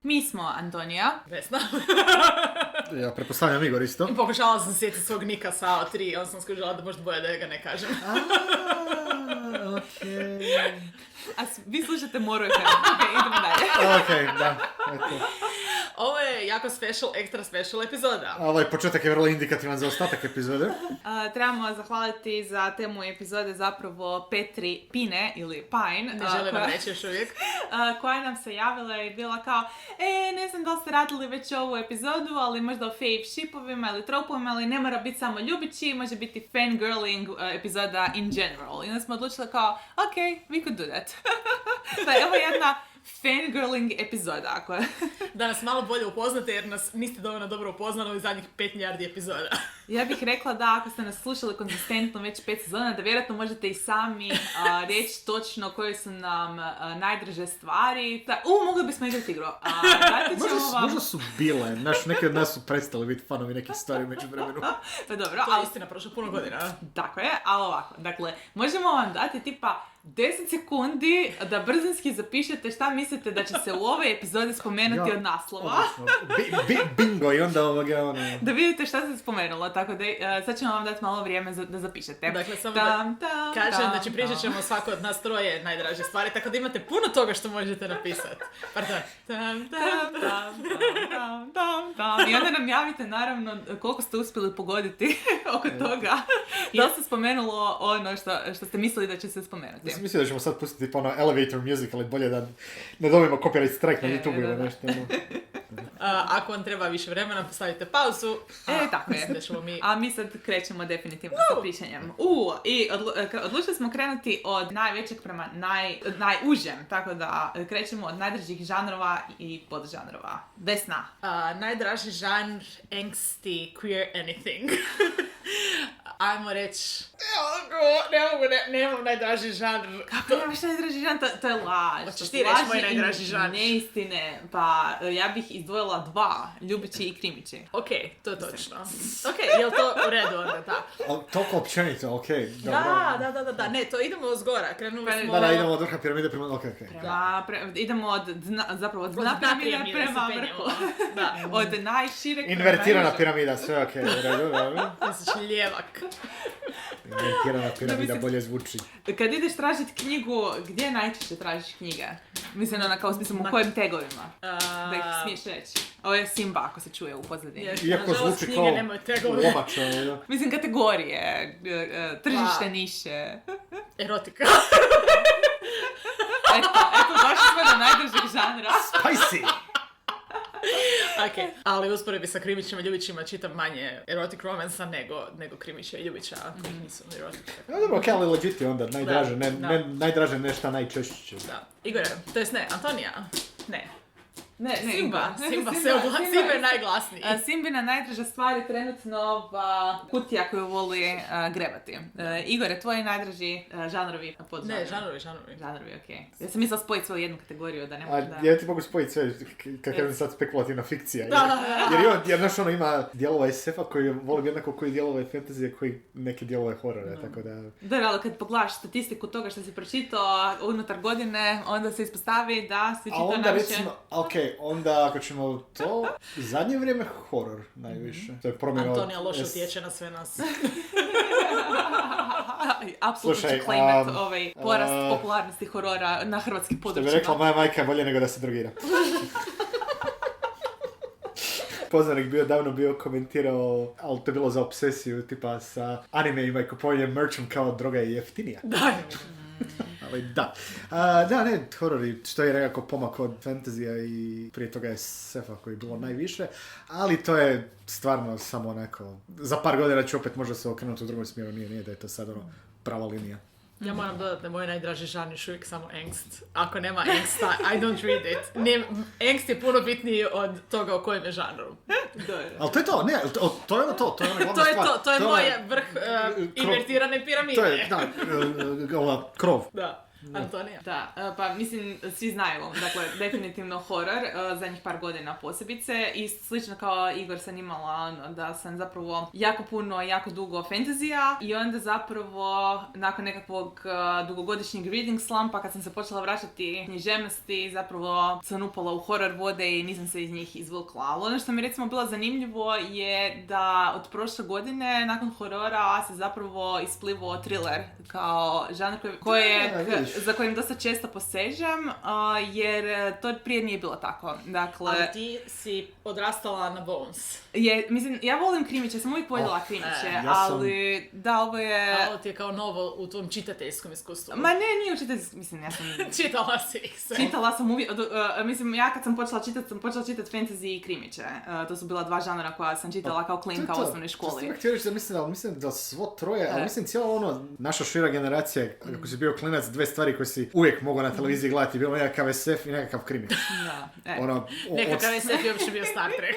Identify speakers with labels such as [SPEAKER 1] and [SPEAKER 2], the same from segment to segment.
[SPEAKER 1] Mi smo Antonija.
[SPEAKER 2] Vesna.
[SPEAKER 3] Ja pretpostavljam Igor isto.
[SPEAKER 2] Pokušala sam sjetiti svog nika sa AO3, on sam skužila da možda boje da ga ne kažem.
[SPEAKER 3] Okej.
[SPEAKER 1] A vi slušate Moru FM. Ok, idemo dalje.
[SPEAKER 3] Okej, da. Eto.
[SPEAKER 2] Ovo je jako extra special epizoda.
[SPEAKER 3] Ovaj početak je vrlo indikativan za ostatak epizode.
[SPEAKER 1] Trebamo zahvaliti za temu epizode zapravo Petri Pine ili Pine.
[SPEAKER 2] Ne želim vam reći još uvijek.
[SPEAKER 1] Koja nam se javila i bila kao ne znam da li ste radili već ovu epizodu, ali možda o fave shipovima ili tropovima, ali ne mora biti samo ljubići, može biti fangirling epizoda in general. I onda smo odlučili kao, ok, we could do that. Pa je ovo jedna fangirling epizoda, ako
[SPEAKER 2] Da nas malo bolje upoznate jer nas niste dovoljno dobro upoznali u zadnjih 5 milijardi epizoda.
[SPEAKER 1] Ja bih rekla da ako ste nas slušali konzistentno već 5 sezona, da vjerojatno možete i sami reći točno koje su nam najdraže stvari. Mogli bismo igrati igru.
[SPEAKER 3] Možda su bile, neki od nas su prestali biti fanovi nekih stvari među vremenu.
[SPEAKER 1] Pa dobro,
[SPEAKER 2] To je istina, prošlo puno godina.
[SPEAKER 1] Tako je, ali ovako, dakle, možemo vam dati tipa 10 sekundi da brzinski zapišete šta mislite da će se u ovoj epizodi spomenuti od naslova.
[SPEAKER 3] Bingo, i onda
[SPEAKER 1] Da vidite šta se spomenulo, tako da sad ćemo vam dati malo vrijeme da zapišete.
[SPEAKER 2] Dakle, samo da kažem, znači pričat ćemo svako od nas troje najdraže stvari, tako da imate puno toga što možete napisati. Pardon.
[SPEAKER 1] I onda nam javite naravno koliko ste uspjeli pogoditi oko toga. Da li se spomenulo ono što ste mislili da će se spomenuti.
[SPEAKER 3] Mislim da ćemo sad pustiti pa ono elevator music, ali bolje da ne dobijemo copyright strike na YouTube ili nešto.
[SPEAKER 2] Ako vam treba više vremena, postavite pauzu.
[SPEAKER 1] Tako je. A mi sad krećemo definitivno sa pričanjem. I odlučili smo krenuti od najvećeg prema najužem, tako da krećemo od najdražih žanrova i podžanrova. Vesna.
[SPEAKER 2] Najdraži žanr, angsty, queer anything. Ajmo reći, nemam najdraži žanr.
[SPEAKER 1] Kako nemaš najdraži žanr? To je laž.
[SPEAKER 2] Hoćeš ti reći moj najdraži žanr?
[SPEAKER 1] Neistine. Pa ja bih izdvojila 2, ljubići i krimići.
[SPEAKER 2] Ok, to je točno. Ok, je li to u redu onda, da?
[SPEAKER 3] Toliko općenito, ok.
[SPEAKER 2] Da, ne, to idemo od zgora, krenuli smo...
[SPEAKER 3] Da, idemo od vrha piramide prema... Ok.
[SPEAKER 1] Idemo od dna piramide prema vrhu. Od najšireg...
[SPEAKER 3] Invertirana piramida, sve ok, u redu, dobro.
[SPEAKER 2] Misliš ljevak.
[SPEAKER 3] Invertirana piramida bolje zvuči.
[SPEAKER 1] Kad ideš tražiti knjigu, gdje najčešće tražiš knjige? Mislim, u kojim tegovima? Da ih smiješ reći. Ovo je Simba, ako se čuje u pozadini.
[SPEAKER 3] Iako zvuči kao lomača.
[SPEAKER 1] Mislim, kategorije, tržište, niše.
[SPEAKER 2] Erotika.
[SPEAKER 1] Eto, došli smo do najdražeg žanra.
[SPEAKER 3] Spicy!
[SPEAKER 2] Ok, ali usporedbi sa krimićima i ljubićima čitam manje erotic romansa nego krimića i ljubića koji nisu erotika.
[SPEAKER 3] Ja, dobro, ok, ali legit je onda najdraže, najdraže nešto najčešće.
[SPEAKER 2] Da. Igore, to jest ne, Antonija?
[SPEAKER 1] Ne,
[SPEAKER 2] Simba je najglasniji.
[SPEAKER 1] Simbina najdraža stvar je trenutno kutija koju voli grebati. Igore, tvoji najdraži žanrovi podžanrovi?
[SPEAKER 2] Ne, žanrovi.
[SPEAKER 1] Žanrovi, okej. Ja sam mislila spojiti svoju jednu kategoriju da ne
[SPEAKER 3] mogu da... Ja ti mogu spojiti sve kakav je sad spekulativna fikcija. Jer znaš ono ima dijelova SF-a koji volim jednako koji dijelova fantasy, koji neke dijelove horora, tako da...
[SPEAKER 1] Da, ali kad pogledaš statistiku toga što si pročitao unutar godine, onda se ispostavi da si čitao najviše...
[SPEAKER 3] Onda ako ćemo to, zadnje vrijeme horor najviše. To je promjena
[SPEAKER 2] Antonija loše utječe na sve nas.
[SPEAKER 1] Apsolutno ću claimat porast popularnosti horora na hrvatskim područjima.
[SPEAKER 3] Što bi rekla moja majka, bolje nego da se drogira. Poznanik davno bio komentirao, ali to je bilo za obsesiju, tipa sa animeima i kupovanje merchom kao droga je jeftinija.
[SPEAKER 2] Da.
[SPEAKER 3] Ali da. Horori, što je nekako pomak od fantazija i prije toga je SF-a koji je bilo najviše, ali to je stvarno samo onako, za par godina ću opet možda se okrenuti u drugom smjeru, nije da je to sad prava linija.
[SPEAKER 2] Ja moram dodati da moj najdraži žanr je uvijek samo angst. Ako nema angsta, I don't read it. Angst je puno bitniji od toga o kojem je žanru.
[SPEAKER 3] Ali to je to, ne, to je to, to je ona glavna stvar.
[SPEAKER 2] To je moj vrh invertirane piramide.
[SPEAKER 3] To je, krov.
[SPEAKER 2] Da. Antonija.
[SPEAKER 1] Da, pa mislim, svi znaju, dakle, definitivno horor, zadnjih par godina posebice, i slično kao Igor sam imala, ono, da sam zapravo jako puno, jako dugo fantazija, i onda zapravo, nakon nekakvog dugogodišnjeg reading slumpa, kad sam se počela vraćati književnosti, zapravo sam upala u horor vode i nisam se iz njih izvukla. Ali ono što mi recimo bilo zanimljivo je da od prošle godine, nakon horora, se zapravo isplivao thriller kao žanr za kojim dosta često posežem, jer to prije nije bilo tako. Dakle,
[SPEAKER 2] ali ti si odrastala na Bones.
[SPEAKER 1] Mislim, ja volim krimiće, sam uvijek voljela krimiće, ali da, ovo je...
[SPEAKER 2] A ovo ti je kao novo u tvom čitateljskom iskustvu.
[SPEAKER 1] Ma ne, nije u čitateljskom, mislim, ja sam...
[SPEAKER 2] Čitala si ih sve.
[SPEAKER 1] Čitala sam uvijek, mislim, ja kad sam počela čitati fantasy i krimiće. To su bila dva žanra koja sam čitala kao klinka u osnovnoj školi.
[SPEAKER 3] Mislim da svo troje, ali mislim cijela ono, naša šira generacija, ako si bio klinac, dve stvari koje si uvijek mogao na televiziji gledati, bilo nekakav SF i nekakav krimić.
[SPEAKER 2] Nekakav SF je uopće bio Star Trek.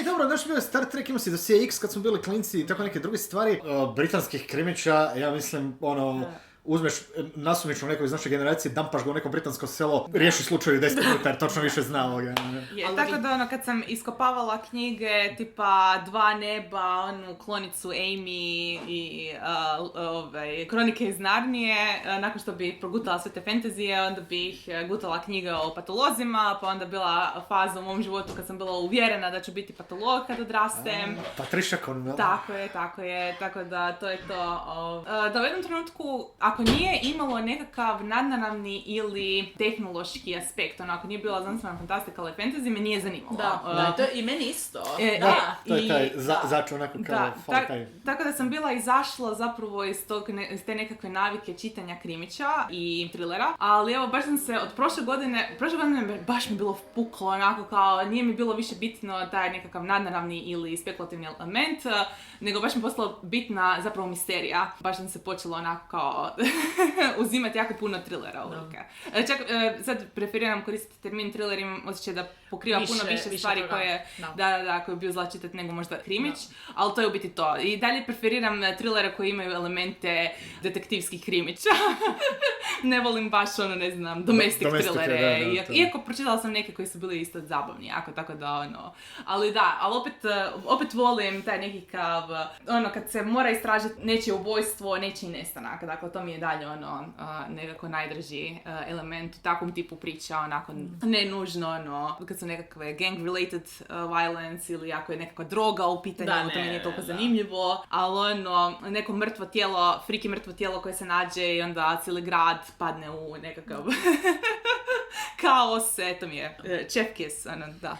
[SPEAKER 3] Dobro, naš bio Star Trek, imao si Dosije X kad smo bili klinci i tako neke druge stvari. Britanskih krimića, ja mislim, uzmeš nasumično neko iz naše generacije, dampaš ga u neko britansko selo, riješi slučaju 10 minuta jer točno više zna ovoga.
[SPEAKER 1] Tako da kad sam iskopavala knjige tipa Dva neba, onu klonicu Amy i Kronike iz Narnije, nakon što bi progutala sve te fantazije, onda bih gutala knjige o patolozima, pa onda bila faza u mom životu kad sam bila uvjerena da ću biti patolog kad odrastem.
[SPEAKER 3] Patricia Cornwell.
[SPEAKER 1] Tako je, tako da to je to. Da u jednom trenutku, ako nije imalo nekakav nadnaravni ili tehnološki aspekt, ako nije bila znanstvena fantastika ili fantasy, me nije zanimalo.
[SPEAKER 2] Da, to je i meni isto.
[SPEAKER 3] To je taj začu onako kao
[SPEAKER 1] tako da sam bila izašla zapravo iz te nekakve navike čitanja krimića i trilera, ali evo baš sam se od prošle godine baš mi bilo puklo, onako kao nije mi bilo više bitno taj nekakav nadnaravni ili spekulativni element, nego baš mi postala bitna zapravo misterija. Baš sam se počela onako kao uzimati jako puno trilera u ruke. Čak sad preferiram koristiti termin thriller, imam osjećaj da pokriva puno više stvari koje bi uzela čitati nego možda krimić, ali to je u biti to. I dalje preferiram thrillere koji imaju elemente detektivskih krimića. Ne volim baš domestic thrillere. Iako pročitala sam neke koji su bili isto zabavni, tako da ali opet volim taj nekakav, kad se mora istražiti nečije ubojstvo, nečiji nestanak. Dakle, to mi je dalje nekako najdraži element u takvom tipu priča, onako ne nužno kad su nekakve gang related violence ili ako je nekakva droga u pitanju, to mi nije toliko zanimljivo, ali neko mrtvo tijelo, friki mrtvo tijelo koje se nađe i onda cijeli grad padne u nekakav kaos, to mi je chef kiss, da.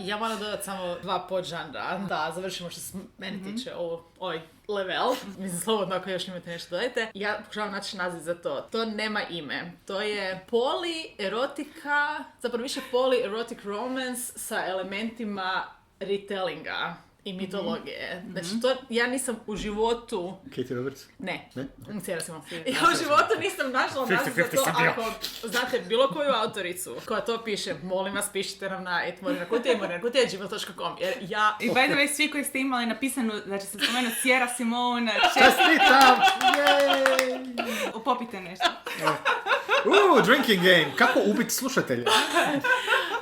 [SPEAKER 2] Ja moram dodati samo dva podžanra, da završimo što se meni tiče ovaj level. Mislim, slobodno ako još imate nešto dodajte. Ja pokušavam naći naziv za to. To nema ime. To je polierotika, zapravo više polierotic romance sa elementima retellinga i mitologije. Znači, to ja nisam u životu...
[SPEAKER 3] Katie Roberts?
[SPEAKER 2] Ne. Cijela sam ja u životu nisam našla naziv za to. Ako znate bilo koju autoricu koja to piše, molim vas, pišite nam na etmorinakutije@gmail.com, jer ja...
[SPEAKER 1] I by the way, svi koji ste imali napisanu, znači se spomenuti Sierra Simone,
[SPEAKER 3] čestitam!
[SPEAKER 1] Popite nešto.
[SPEAKER 3] Drinking game. Kako ubiti slušatelje?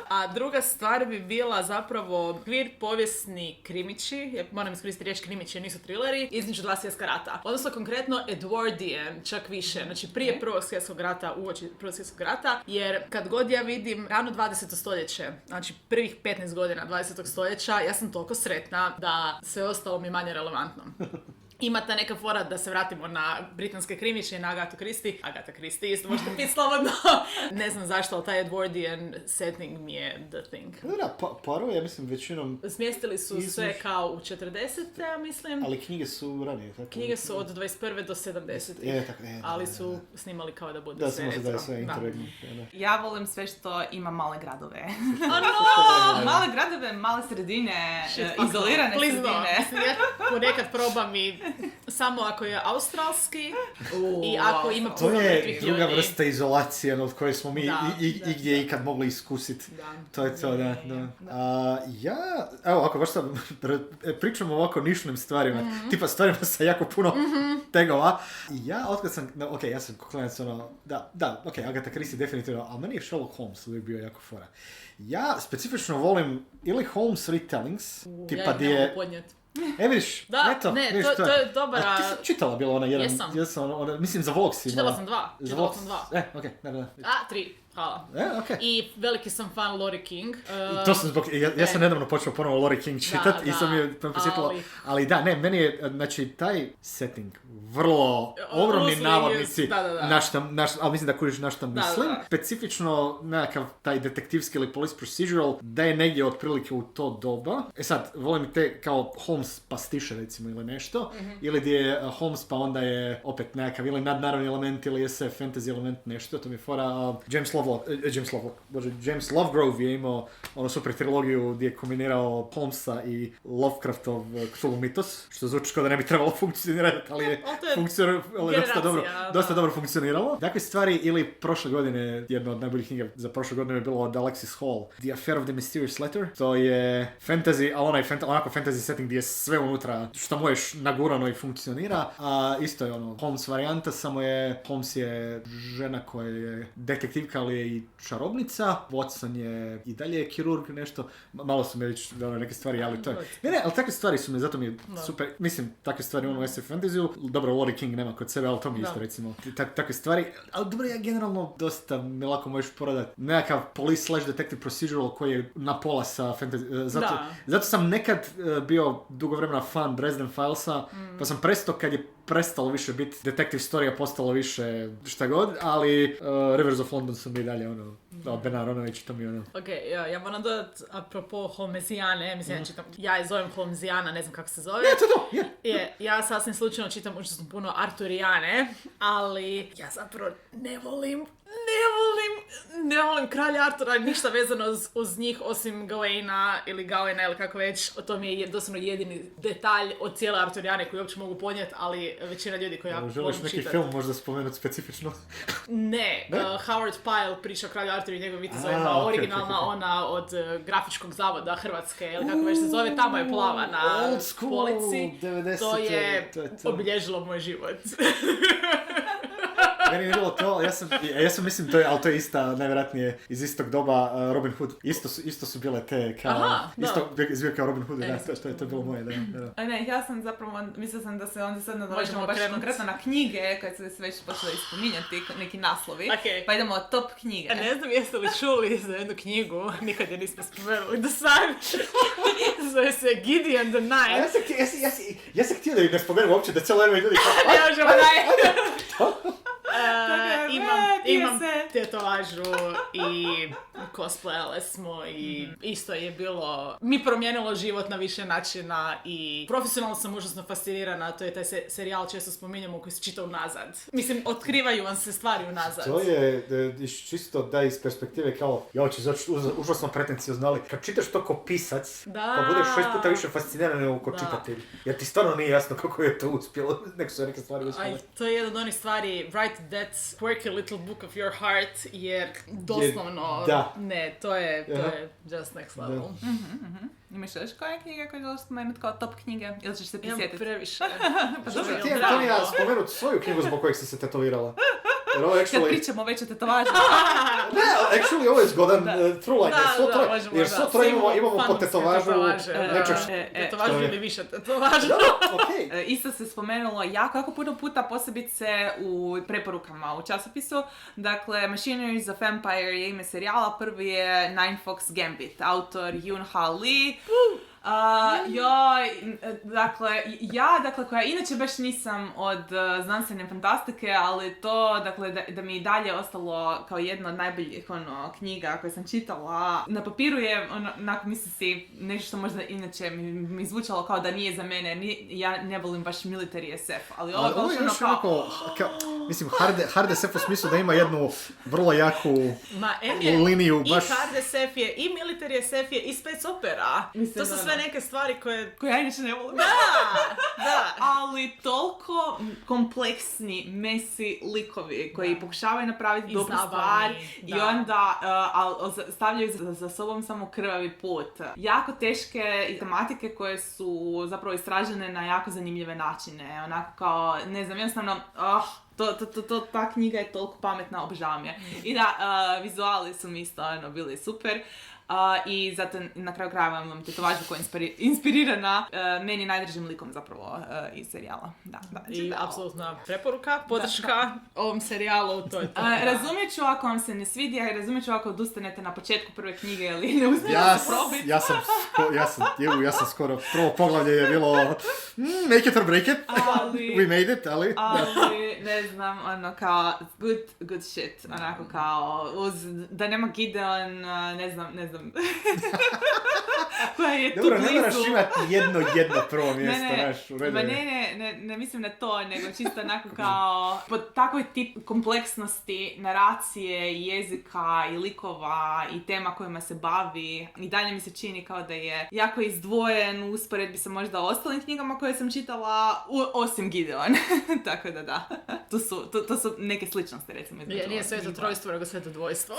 [SPEAKER 2] A druga stvar bi bila zapravo queer povijesni krimići, ja moram iskoristiti riječ krimići jer nisu thrilleri, između dva svjetska rata. Odnosno konkretno Edwardian, čak više, znači prije Prvog svjetskog rata, uoči Prvog svjetskog rata, jer kad god ja vidim rano 20. stoljeće, znači prvih 15 godina 20. stoljeća, ja sam toliko sretna da sve ostalo mi manje relevantno. Ima ta neka fora da se vratimo na britanske krimiće i na Agatha Christie, isto možete biti slobodno. Ne znam zašto, ali taj Edwardian setting mi je the thing.
[SPEAKER 3] Paro, ja mislim većinom...
[SPEAKER 2] Smjestili su sve kao u 40. mislim.
[SPEAKER 3] Ali knjige su ranije, tako?
[SPEAKER 2] Knjige su od 21. do 70. Ali su snimali kao da bude sve retro. Da je sve interregno.
[SPEAKER 1] Ja volim sve što ima male gradove. Male gradove, male sredine, izolirane sredine.
[SPEAKER 2] Ja ponekad probam i samo ako je australski i ako ima
[SPEAKER 3] To
[SPEAKER 2] puno
[SPEAKER 3] je
[SPEAKER 2] mrtvih
[SPEAKER 3] druga
[SPEAKER 2] ljudi.
[SPEAKER 3] vrsta izolacije od koje smo mi
[SPEAKER 2] Da,
[SPEAKER 3] igdje ikad mogli iskusiti.
[SPEAKER 2] Da.
[SPEAKER 3] To je to, da.
[SPEAKER 2] Je.
[SPEAKER 3] Evo, ako baš sad pričamo o ovako nišnim stvarima, tipa stvarima sa jako puno tegova. Ja, otkad sam, ja sam klinac, ok, Agatha Christie definitivno, ali meni je Sherlock Holmes uvijek bio jako fora. Ja specifično volim ili Holmes retellings, tipa
[SPEAKER 2] Ja
[SPEAKER 3] gdje
[SPEAKER 2] ne mogu
[SPEAKER 3] je...
[SPEAKER 2] podnijet.
[SPEAKER 3] Vidiš,
[SPEAKER 2] Da,
[SPEAKER 3] eto,
[SPEAKER 2] ne,
[SPEAKER 3] vidiš,
[SPEAKER 2] to je dobra...
[SPEAKER 3] A ti sam čitala bila ona jedan...
[SPEAKER 2] Jesam.
[SPEAKER 3] Mislim, za Vox si
[SPEAKER 2] Čitala
[SPEAKER 3] imala.
[SPEAKER 2] sam dva.
[SPEAKER 3] Za
[SPEAKER 2] Čitala
[SPEAKER 3] Vox.
[SPEAKER 2] sam dva.
[SPEAKER 3] Okej, da.
[SPEAKER 2] 3, hvala.
[SPEAKER 3] Okej.
[SPEAKER 2] I veliki sam fan Lori King.
[SPEAKER 3] To sam zbog, ja sam nedavno počeo ponovo Lori King čitat i sam je posjetilo, ali da, ne, meni je, znači, taj setting vrlo ogromni
[SPEAKER 2] Loosely
[SPEAKER 3] navodnici,
[SPEAKER 2] da.
[SPEAKER 3] ali mislim da kužiš na šta mislim.
[SPEAKER 2] Da.
[SPEAKER 3] Specifično nekakav taj detektivski ili police procedural, da je negdje otprilike u to doba. Sad, volim te kao Holmes pastiše, recimo, ili nešto, ili gdje je Holmes pa onda je opet nekakav ili nadnaravni element ili SF fantasy element nešto, to mi je fora. James Lovegrove je imao ono super trilogiju gdje je kombinirao Holmesa i Lovecraftov Cthulhu mitos, što zvuči kao da ne bi trebalo funkcionirati, ali je dosta dobro funkcioniralo. Takve stvari, ili prošle godine, jedna od najboljih knjiga za prošle godine je bilo od Alexis Hall, The Affair of the Mysterious Letter. To je fantasy, ali onako fantasy setting gdje je sve unutra što možeš nagurano i funkcionira. A isto je ono Holmes varijanta, samo je Holmes je žena koja je detektivka, ali je i čarobnica. Watson je i dalje kirurg, nešto. Malo su mi već neke stvari, ali to je... Ne, ali takve stvari su mi, zato mi je super. Mislim, takve stvari u SF fantasy-u. Dobro, Lori King nema kod sebe, ali to mi isto, recimo. Takve stvari. Ali dobro, ja generalno dosta mi lako možeš prodati nekakav police/detective procedural koji je na pola sa fantasy. Zato sam nekad bio dugo vremena fan Dresden Filesa, pa sam prestao kad je prestalo više biti detective storija, postalo više šta god, ali Rivers of London su mi dalje Ben Aronović, to mi
[SPEAKER 2] Ok, ja moram dodat, apropo Holmesijane, mislim ja čitam, ja je zovem Holmesijana, ne znam kako se zove. Ja sasvim slučajno čitam užasno puno Arturijane, ali ja zapravo ne volim kralja Artura, ništa vezano uz njih osim Gawaina ili kako već, to mi je doslovno jedini detalj od cijele Arturijane koji uopće mogu podnijeti, ali većina ljudi koji ja volim čitati.
[SPEAKER 3] Želiš neki film možda spomenuti specifično?
[SPEAKER 2] Ne? Howard Pyle priča o kralju Arturu i njegov vitezovima, originalna ona od Grafičkog zavoda Hrvatske, ili kako već se zove, tamo je plava na polici, to je obilježilo moj život.
[SPEAKER 3] Meni je bilo to, ja sam mislim, ali to je ista, najvjerojatnije iz istog doba Robin Hood. Isto su bile te kao, izbio kao Robin Hood, to je bilo moje, da.
[SPEAKER 1] Ne, ja sam zapravo, mislila sam da se onda sad nadovežemo baš konkretno na knjige, kad se već počeli spominjati neki naslovi, pa idemo od top knjige.
[SPEAKER 2] Ne znam jeste li čuli za jednu knjigu, nikad je nismo spomenuli do sad, zove se Gideon the Ninth.
[SPEAKER 3] Ja sam htio da ih ne spomenem uopće, da cijelo vreme ljudi
[SPEAKER 2] Ne možemo imam tetovažu i cosplayale smo i isto je bilo, mi promijenilo život na više načina i profesionalno sam užasno fascinirana, to je taj serijal često spominjamo koji se čita unazad. Mislim, otkrivaju vam se stvari unazad.
[SPEAKER 3] To je čisto da iz perspektive kao, ja ću užasno pretenciozno, ali kad čitaš to ko pisac, pa budeš 6 puta više fasciniran nego ko čitatelj. Jer ti stvarno nije jasno kako je to uspjelo, nek su neke stvari uspjele.
[SPEAKER 2] To je jedna od onih stvari, write that quirky little book of your heart, jer doslovno, to je just next level.
[SPEAKER 1] Imaš još koje knjige koje želiš spomenuti kao top knjige? Ili ćeš se prisjetiti?
[SPEAKER 2] Imam previše.
[SPEAKER 3] Zašto ti je Antonija spomenuti svoju knjigu zbog kojeg si se tetovirala?
[SPEAKER 1] Kad pričamo već o tetovažima.
[SPEAKER 3] Ne, actually ovo je zgodan trulanje. Jer svo troje imamo po tetovažu nečeg.
[SPEAKER 2] Tetovažu ili više tetovažu.
[SPEAKER 1] Isto se spomenulo jako puno puta, posebice u preporukama u časopisu. Dakle, Machineries of Empire je ime serijala, prvi je Nine Fox Gambit, autor Yoon-Ha Lee. Dakle, koja inače baš nisam od znanstvene fantastike, ali to, dakle, da mi i dalje ostalo kao jedna od najboljih knjiga koje sam čitala. Na papiru je, onako, mislim si, nešto što možda inače mi zvučalo kao da nije za mene, ja ne volim baš military SF, ali ovo je baš
[SPEAKER 3] kao... Mislim, hard SF u smislu da ima jednu vrlo jaku liniju, baš...
[SPEAKER 2] I hard SF je, i military SF je, i spec opera. To su sve ima neke stvari koje
[SPEAKER 1] ja inače ne volim.
[SPEAKER 2] Da.
[SPEAKER 1] Ali toliko kompleksni, mesi likovi koji pokušavaju napraviti dobru stvar i onda stavljaju za sobom samo krvavi put. Jako teške tematike koje su zapravo istražene na jako zanimljive načine. Onako kao, ne znam, jednostavno, ta knjiga je toliko pametna, obožavam je. I da, vizuali su mi isto bili super. I zato na kraju krajeva imam tetovažu koja je inspirirana meni najdražim likom zapravo iz serijala. Da.
[SPEAKER 2] I apsolutna preporuka, podrška ovom serijalu, to je to.
[SPEAKER 1] Razumjet ću ako vam se ne svidi, a razumjet ću ako odustanete na početku prve knjige ili ne uspijete se probiti.
[SPEAKER 3] Ja sam skoro, prvo poglavlje je bilo make it or break it, we made it, ali
[SPEAKER 1] ne znam, ono kao good shit, onako kao da nema Gideon, ne znam. Koja je
[SPEAKER 3] dobro,
[SPEAKER 1] tu blizu.
[SPEAKER 3] ne moraš imati jedno prvo mjesto, znaš, u redu.
[SPEAKER 1] Ne mislim na to, nego čisto onako kao pod takvoj tip kompleksnosti naracije, jezika i likova i tema kojima se bavi. I dalje mi se čini kao da je jako izdvojen u usporedbi sa možda ostalim knjigama koje sam čitala, osim Gideon. Tako da. To su neke sličnosti, recimo.
[SPEAKER 2] Nije sveto trojstvo, nego sveto dvojstvo.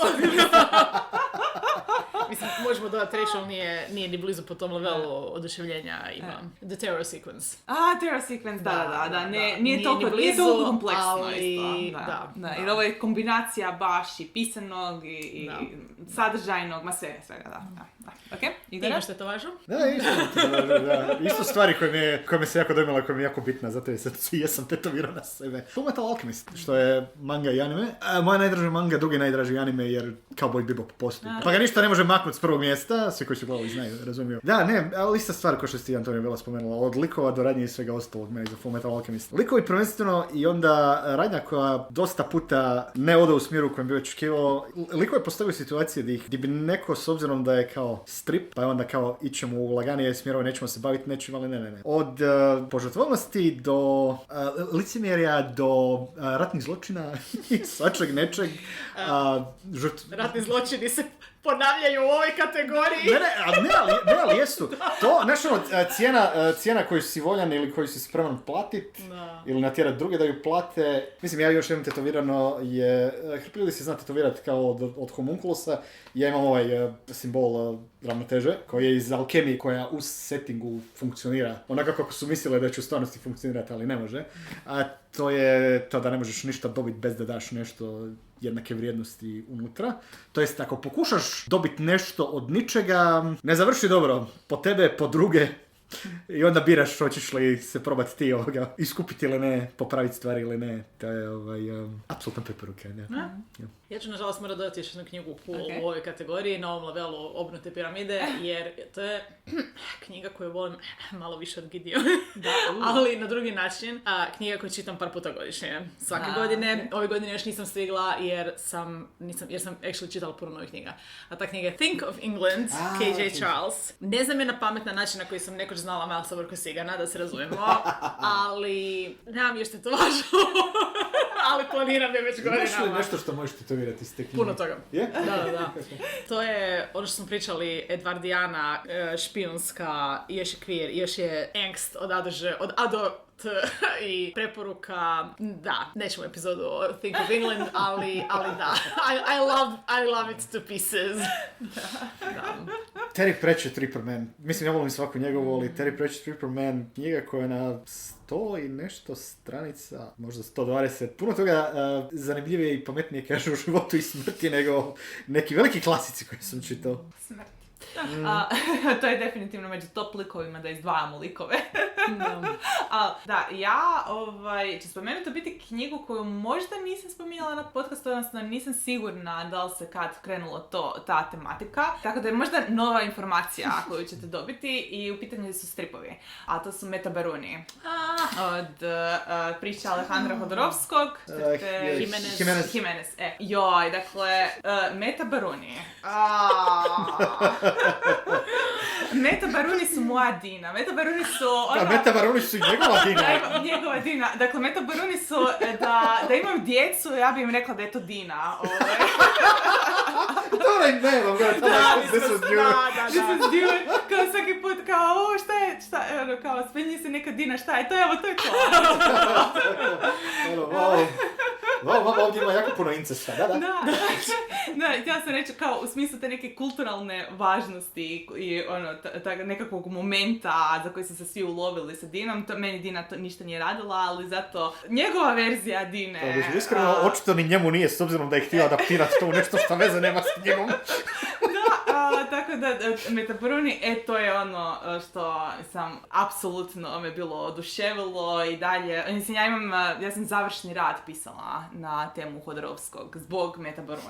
[SPEAKER 2] Mislim, možemo dodati reći, ali nije ni blizu po tom levelu oduševljenja ima. The Terror Sequence.
[SPEAKER 1] Terror Sequence, da. Nije toliko kompleksno
[SPEAKER 2] ali,
[SPEAKER 1] isto. Da. Jer ovo je kombinacija baš i pisanog i sadržajnog, svega, da. Ok, Igor?
[SPEAKER 2] Imaš tetovažu?
[SPEAKER 3] Isto stvari koje me se jako dojmala, koja mi je jako bitna, zato jesam tetovirao na sebe. Fullmetal Alchemist, što je manga i anime. Moja najdraža manga, drugi najdraži anime, jer Cowboy Bebop postoji. Pa ga ništa ne može maknuti s prvog mjesta, svi koji su gledali znaju, razumiju. Da, ne, ali ista stvar kao što si Antonija bila spomenula, od likova do radnje i svega ostalog meni za Fullmetal Alchemist. Likovi prvenstveno i onda radnja koja dosta puta ne ode u smjeru u kojem bi očekivao. Likovi postavljaju situacije gdje bi neko, s obzirom da je kao strip, pa je onda kao ićemo u laganije smjerove, nećemo se baviti nečim, ali ne. Od požrtvovnosti do licemjerja, do ratnih zločina i svačeg nečeg.
[SPEAKER 2] Ratni zločini se ponavljaju u ovoj kategoriji.
[SPEAKER 3] Ali jesu. To, znaš ono, cijena koju si voljan ili koju si spreman platit, ili natjerat druge da ju plate. Mislim, ja još jednom tetovirano je, ljudi se zna tetovirati kao od homunculusa. Ja imam ovaj simbol ravnoteže, koji je iz alkemije, koja u settingu funkcionira onako kako su mislile da će u stvarnosti funkcionirati, ali ne može. A to je to da ne možeš ništa dobiti bez da daš nešto jednake vrijednosti unutra. To jest, ako pokušaš dobiti nešto od ničega, ne završi dobro. Po tebe, po druge. I onda biraš hoćeš li se probati ti iskupiti ili ne, popraviti stvari ili ne. To je apsolutno preporuka.
[SPEAKER 2] Ja ću nažalost morati dodati još jednu knjigu u ovoj kategoriji, na ovom levelu Obnute piramide, jer to je knjiga koju volim malo više od Gideon, ali na drugi način. Knjiga koju čitam par puta godišnje. Svake godine. Ove godine još nisam stigla jer sam actually čitala puno novih knjiga. A ta knjiga je Think of England, K.J. Charles. Ne znam je na pametan način na koji sam nekoć znala Milesa Vrkosigana, da se razumijemo, ali nemam još tetovažu. Ali planiram je već godinama.
[SPEAKER 3] Imaš li nešto što možeš tetovirati iz te knjige?
[SPEAKER 2] Puno toga.
[SPEAKER 3] Yeah?
[SPEAKER 2] Da. To je ono što smo pričali, Edwardijana, špijunska, još je queer, još je angst od Ado i preporuka, da, nećemo epizodu o Think of England, ali da, I love it to pieces. Da.
[SPEAKER 3] Terry Pratchett, Reaper Man. Mislim, ja volim svaku njegovu, ali Terry Pratchett, Reaper Man, knjiga koja je na 100 i nešto stranica, možda 120. Puno toga zanimljivije i pametnije kažu u životu i smrti nego neki veliki klasici koji sam čitao.
[SPEAKER 1] Smrt. To je definitivno među top likovima da izdvajamo likove. Ja ću spomenuti biti knjigu koju možda nisam spominjala na podcastu, odnosno nisam sigurna da li se kad krenulo ta tematika. Tako da je možda nova informacija koju ćete dobiti i u pitanju su stripovi. A to su Meta Baruni. Od priča Alejandra Hodorovskog. Jimenez. Joj, dakle, Meta Baruni. Meta Baruni su moja Dina. Meta Baruni su...
[SPEAKER 3] Meta Baruni su njegova Dina.
[SPEAKER 1] Njegova Dina. Dakle, Meta Baruni su da imam djecu, ja bi im rekla da je to Dina.
[SPEAKER 3] To je ne, this is
[SPEAKER 1] Dune. Kao svaki put, kao, šta je, kao, spenji se neka Dina, šta je to, evo, to je to.
[SPEAKER 3] Ovdje ima jako puno incesta, da.
[SPEAKER 1] Da, htjela sam reći kao u smislu te neke kulturalne važnosti i nekakvog momenta za koji su se svi ulovili sa Dinom. Meni Dina to ništa nije radila, ali zato njegova verzija Dine...
[SPEAKER 3] Iskreno, očito ni njemu nije, s obzirom da je htio adaptirati to u nešto što veze nema s knjigom.
[SPEAKER 1] Tako da, Meta Baruni, to je ono što sam apsolutno me bilo oduševilo i dalje. Mislim, ja sam završni rad pisala na temu Hodorovskog zbog Meta Baruna.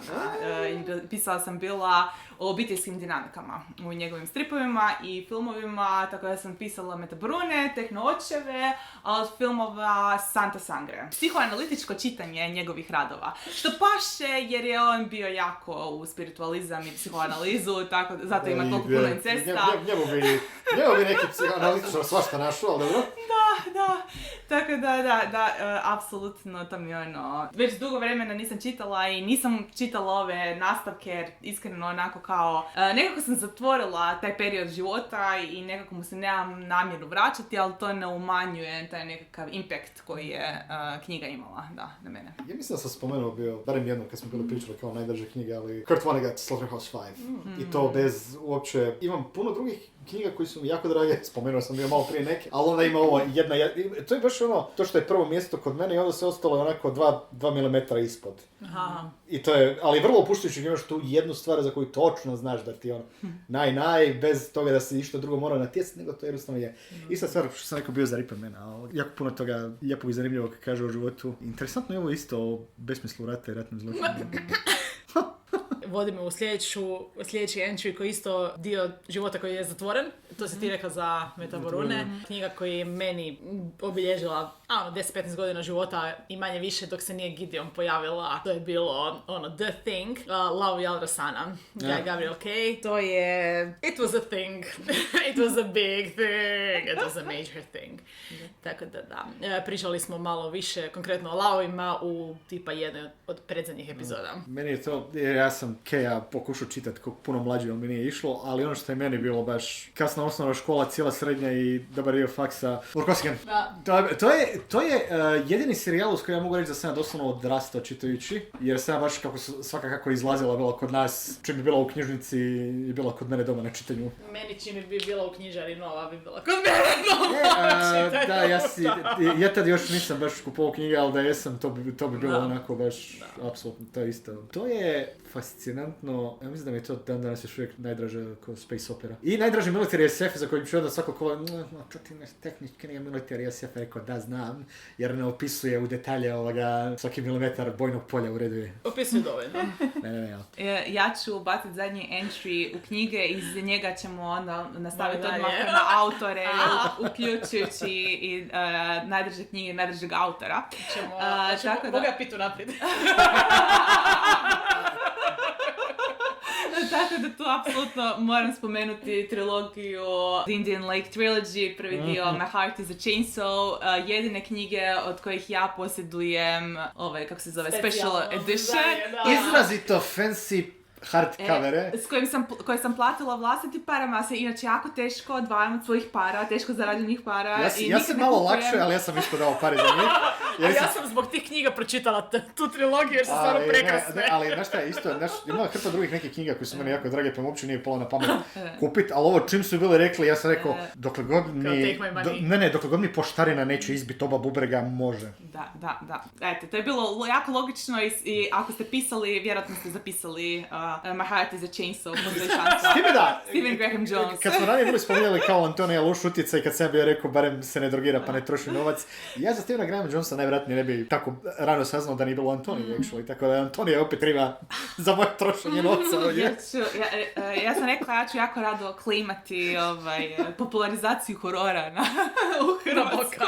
[SPEAKER 1] Pisala sam bila o obiteljskim dinamikama u njegovim stripovima i filmovima, tako da sam pisala Meta Barune, Tehno očeve, a od filmova Santa Sangre. Psihoanalitičko čitanje njegovih radova. Što paše jer je on bio jako u spiritualizam i psihoanalizu, tako, zato ima toliko puno incesta.
[SPEAKER 3] Njemu bi neki psihoanalitičar svašta našao, ali dobro?
[SPEAKER 1] Da. Tako da, apsolutno to mi je ono... Već dugo vremena nisam čitala i nisam čitala ove nastavke jer iskreno onako kao... Nekako sam zatvorila taj period života i nekako mu se nemam namjeru vraćati, ali to ne umanjuje taj nekakav impact koji je knjiga imala, na mene.
[SPEAKER 3] Ja mislim da sam spomenuo bio, barem jedno kad smo bili pričali kao najdraže knjige, ali Kurt Vonnegut, Slaughterhouse 5. I to bez uopće... Imam puno drugih knjiga koji su mi jako drage, spomenuo sam bio malo prije neke, ali onda ima ovo to je baš ono, to što je prvo mjesto kod mene i onda se ostalo onako 2 mm ispod.
[SPEAKER 1] Aha.
[SPEAKER 3] I to je, ali vrlo opuštujući, imaš tu jednu stvar za koju točno znaš da ti bez toga da se ništa drugo mora natjecati, nego to jednostavno je. Ista stvar što sam rekao bio za Rippermana, ali jako puno toga lijepog i zanimljivog kaže o životu. Interesantno je ovo isto o besmislu rata i ratnim zločinima.
[SPEAKER 2] Vodimo u sljedeći entry koji je isto dio života koji je zatvoren. To si ti rekla za Meta Barune. Knjiga koja je meni obilježila 10-15 godina života i manje više dok se nije Gideon pojavila. To je bilo The Thing, Love Yalra Sana, Gabriel Kay. To je... It was a thing. It was a big thing. It was a major thing. Tako da. Pričali smo malo više konkretno o Laovima u tipa jednoj od predzadnjih epizoda.
[SPEAKER 3] Meni je to, jer ja sam Keja pokušao čitati kako puno mlađi, ali mi nije išlo, ali ono što je meni bilo baš kasna osnovna škola, cijela srednja i dobar dio faksa. Urkosigan. To je jedini serijal uz koji ja mogu reći da sam ja doslovno odrastao čitajući, jer sam baš svaka kako izlazila bila kod nas, čim bi bila u knjižnici i bila kod mene doma na čitanju.
[SPEAKER 2] Meni čim bi bila u knjižari nova bi bila kod mene nova.
[SPEAKER 3] Ja tad još nisam baš kupovao knjige, ali da jesam, to bi bilo onako baš, apsolutno, to je isto. To je fascinantno, ja mislim da mi je to dan danas još uvijek najdraže kao space opera. I najdraži Military SF za koji ću onda svako kola, to ti tehnički nije Military SF, rekao da znam, jer ne opisuje u detalje svaki milimetar bojnog polja u redu je.
[SPEAKER 2] Opisuje dovoljno.
[SPEAKER 1] Ja ću baciti zadnji entry u knjige i iz njega ćemo onda nastaviti odmah na autore, uključujući i najdraže knjige najdražeg autora.
[SPEAKER 2] Ćemo Boga pitu naprijed.
[SPEAKER 1] Tako da tu apsolutno moram spomenuti trilogiju The Indian Lake Trilogy, prvi dio My Heart is a Chainsaw, jedine knjige od kojih ja posjedujem special edition.
[SPEAKER 3] Izrazito fancy hardcovere.
[SPEAKER 1] Koje sam platila vlastitim parama, se inače jako teško odvajam od svojih para, teško zarađenih para.
[SPEAKER 3] Ja sam malo lakše, ali ja sam isto dao pare za njih.
[SPEAKER 2] Ja sam zbog tih knjiga pročitala tu trilogiju jer su stvarno prekrasne.
[SPEAKER 3] Ali znaš šta je isto, ima hrpa drugih nekih knjiga koji su meni jako drage, pa mi uopće nije palo na pamet kupit, ali ovo čim su bili rekli, ja sam rekao, dokle god mi poštarina neće izbiti oba bubrega, može.
[SPEAKER 1] Da. Eto, to je bilo jako logično i ako ste pisali, vjerojatno ste zapisali My Heart is a Chainsaw, postoji šansa. Stephen Graham Jones.
[SPEAKER 3] Kad smo ranije bili spominjali kao Antonija loš utjecaj, kad sam bio rekao barem se ne drogira pa ne troši novac, ja za Stephena Grahama Jonesa najvjerojatnije ne bi tako rano saznao da nije bilo Antonija, tako da Antonija opet kriva za moje trošenje novca.
[SPEAKER 1] Ja sam rekla, ja ću jako rado klimati popularizaciju horora u Hrvatskoj.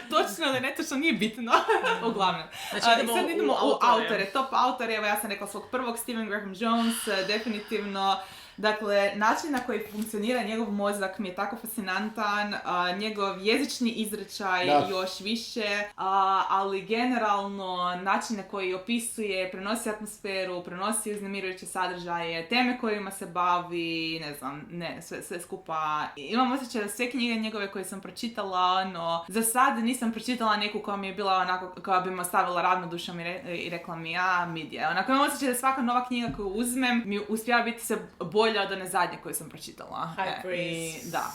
[SPEAKER 1] Točno ili netočno, nije bitno. Uglavnom. Sad idemo u autore. Top autore, evo ja sam rekla svog prvog, Stephen Graham Jones, definitivno. Dakle, način na koji funkcionira njegov mozak mi je tako fascinantan, njegov jezični izrečaj još više, ali generalno način na koji opisuje, prenosi atmosferu, prenosi uznemirujuće sadržaje, teme kojima se bavi, ne znam, sve skupa. Imam osjećaj da sve knjige njegove koje sam pročitala, za sad nisam pročitala neku koja mi je bila onako, koja bi me ostavila ravnodušom i rekla mi, midje. Onako imam osjećaj da svaka nova knjiga koju uzmem mi uspijeva biti se bolja od one zadnje koju sam pročitala.
[SPEAKER 2] High praise.
[SPEAKER 1] Da.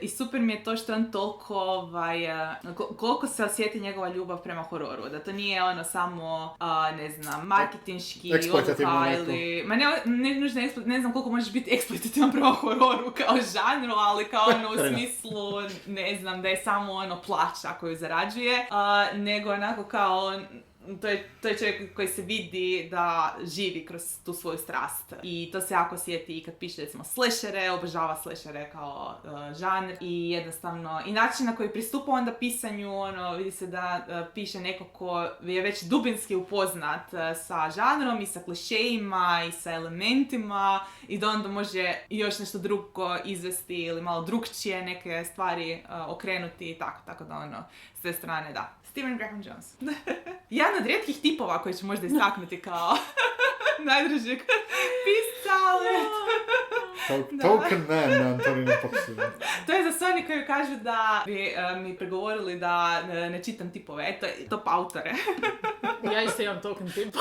[SPEAKER 1] I super mi je to što on toliko, koliko se osjeti njegova ljubav prema hororu. Da to nije ono samo, ne znam, marketinški odluka ili... Ne znam koliko možeš biti eksploitativan prema hororu kao žanru, ali kao ono u smislu, ne znam, da je samo ono plaća koju zarađuje, nego onako kao... To je čovjek koji se vidi da živi kroz tu svoju strast. I to se jako osjeti i kad piše, recimo, slashere, obožava slashere kao žanr. I jednostavno, i način na koji pristupa onda pisanju, vidi se da piše neko ko je već dubinski upoznat sa žanrom i sa klišejima i sa elementima i da onda može još nešto drugo izvesti ili malo drukčije neke stvari okrenuti i tako da s te strane, da. Stephen Graham Jones. Jedan od rijetkih tipova koji ću možda istaknuti kao najdražeg pisca.
[SPEAKER 3] Token man, Antonina Popsina.
[SPEAKER 1] To je za sve oni koji kažu da bi mi pregovorili da ne čitam tipove. Eto, top autore.
[SPEAKER 2] Ja isto imam token tip.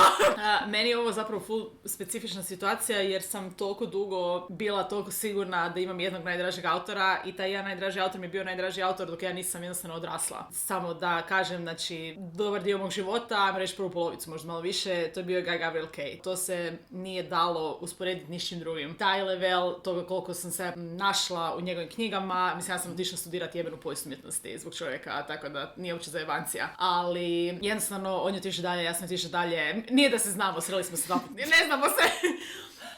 [SPEAKER 2] Meni je ovo zapravo full specifična situacija jer sam toliko dugo bila toliko sigurna da imam jednog najdražeg autora i taj jedan najdraži autor mi je bio najdraži autor dok ja nisam jednostavno odrasla. Samo da kažem, znači, dobar dio mog života, ajmo reći prvu polovicu, možda malo više, to je bio Guy Gabriel Kay. To se nije dalo usporediti ničim drugim. Taj level toga koliko sam se našla u njegovim knjigama, mislim, ja sam otišla studirati jebenu povijest umjetnosti zbog čovjeka, tako da nije uopće zajebancija. Ali jednostavno, on je otišao dalje, ja sam otišla dalje. Nije da se znamo, sreli smo se dva puta. Ne znamo se!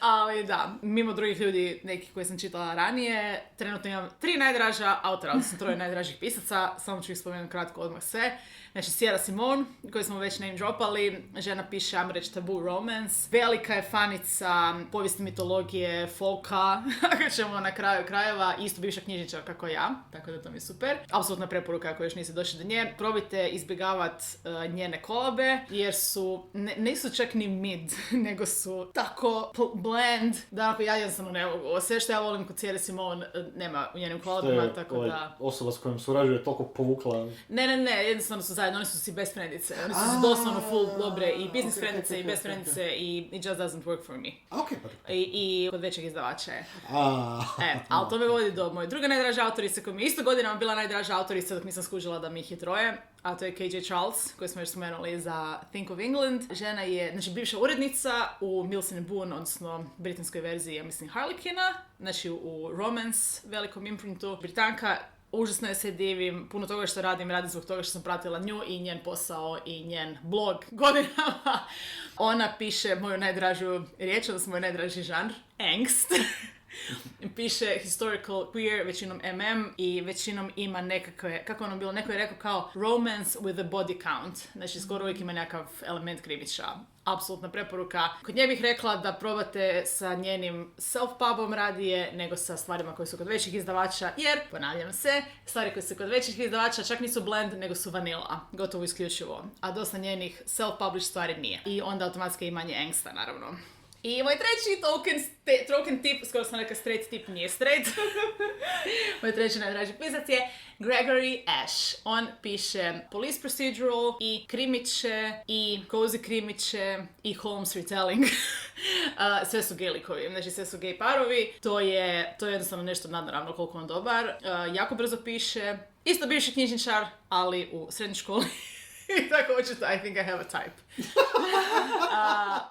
[SPEAKER 2] Ali da, mimo drugih ljudi, neki koji sam čitala ranije, trenutno imam 3 najdraža autora, odnosno 3 najdražih pisaca, samo ću ih spomenuti kratko odmah sve. Znači, Sierra Simone, koju smo već name dropali, žena piše, ajmo reći, tabu romance. Velika je fanica povijesti mitologije, folka, ako ćemo na kraju krajeva, isto bivša knjižničarka kako ja, tako da to mi je super. Apsolutna preporuka ako još niste došli do nje. Probajte izbjegavati njene kolabe, jer su, nisu čak ni mid, nego su tako blend, da ako ja jednostavno ne mogu. Sve što ja volim kod Sierra Simone nema u njenim kolabama, tako da...
[SPEAKER 3] Osoba s kojom surađuje toliko povukla...
[SPEAKER 2] Ne, jednostavno su zajedno, oni su si best friendice. Oni su doslovno full dobre i business friendice i best friendice i it just doesn't work for me. I kod većeg izdavača je. Ali to me vodi do moje druge najdraže autorice, koja mi je isto godinama bila najdraža autorica dok nisam skužila da mi ih je 3, a to je K.J. Charles, koju smo još spomenuli za Think of England. Žena je, znači, bivša urednica u Mills & Boon, odnosno britanskoj verziji, ja mislim, Harlequina, znači u romance, velikom imprintu. Britanka, užasno je se divim, puno toga što radim zbog toga što sam pratila nju i njen posao i njen blog godinama. Ona piše moju najdražu riječ, odnosno moj najdraži žanr, angst. Piše historical queer, većinom i većinom ima nekakve, kako ono bilo, neko je rekao kao romance with a body count. Znači, skoro uvijek ima nekakav element krivića. Apsolutna preporuka. Kod nje bih rekla da probate sa njenim self-pubom radije nego sa stvarima koje su kod većih izdavača, jer, ponavljam se, stvari koje su kod većih izdavača čak nisu blend, nego su vanila. Gotovo isključivo. A dosta njenih self-published stvari nije. I onda automatski ima manje angsta, naravno. I moj treći token tip, skoro sam neka straight tip, nije straight. Moj treći najdraži pisac je Gregory Ash. On piše police procedural i krimiće i cozy krimiće i Holmes retelling. Sve su gay likovi, znači sve su gay parovi. To je jednostavno nešto nadnaravno koliko on dobar. Jako brzo piše. Isto bivši knjižničar, ali u srednjoj školi. I tako očito, I think I have a type.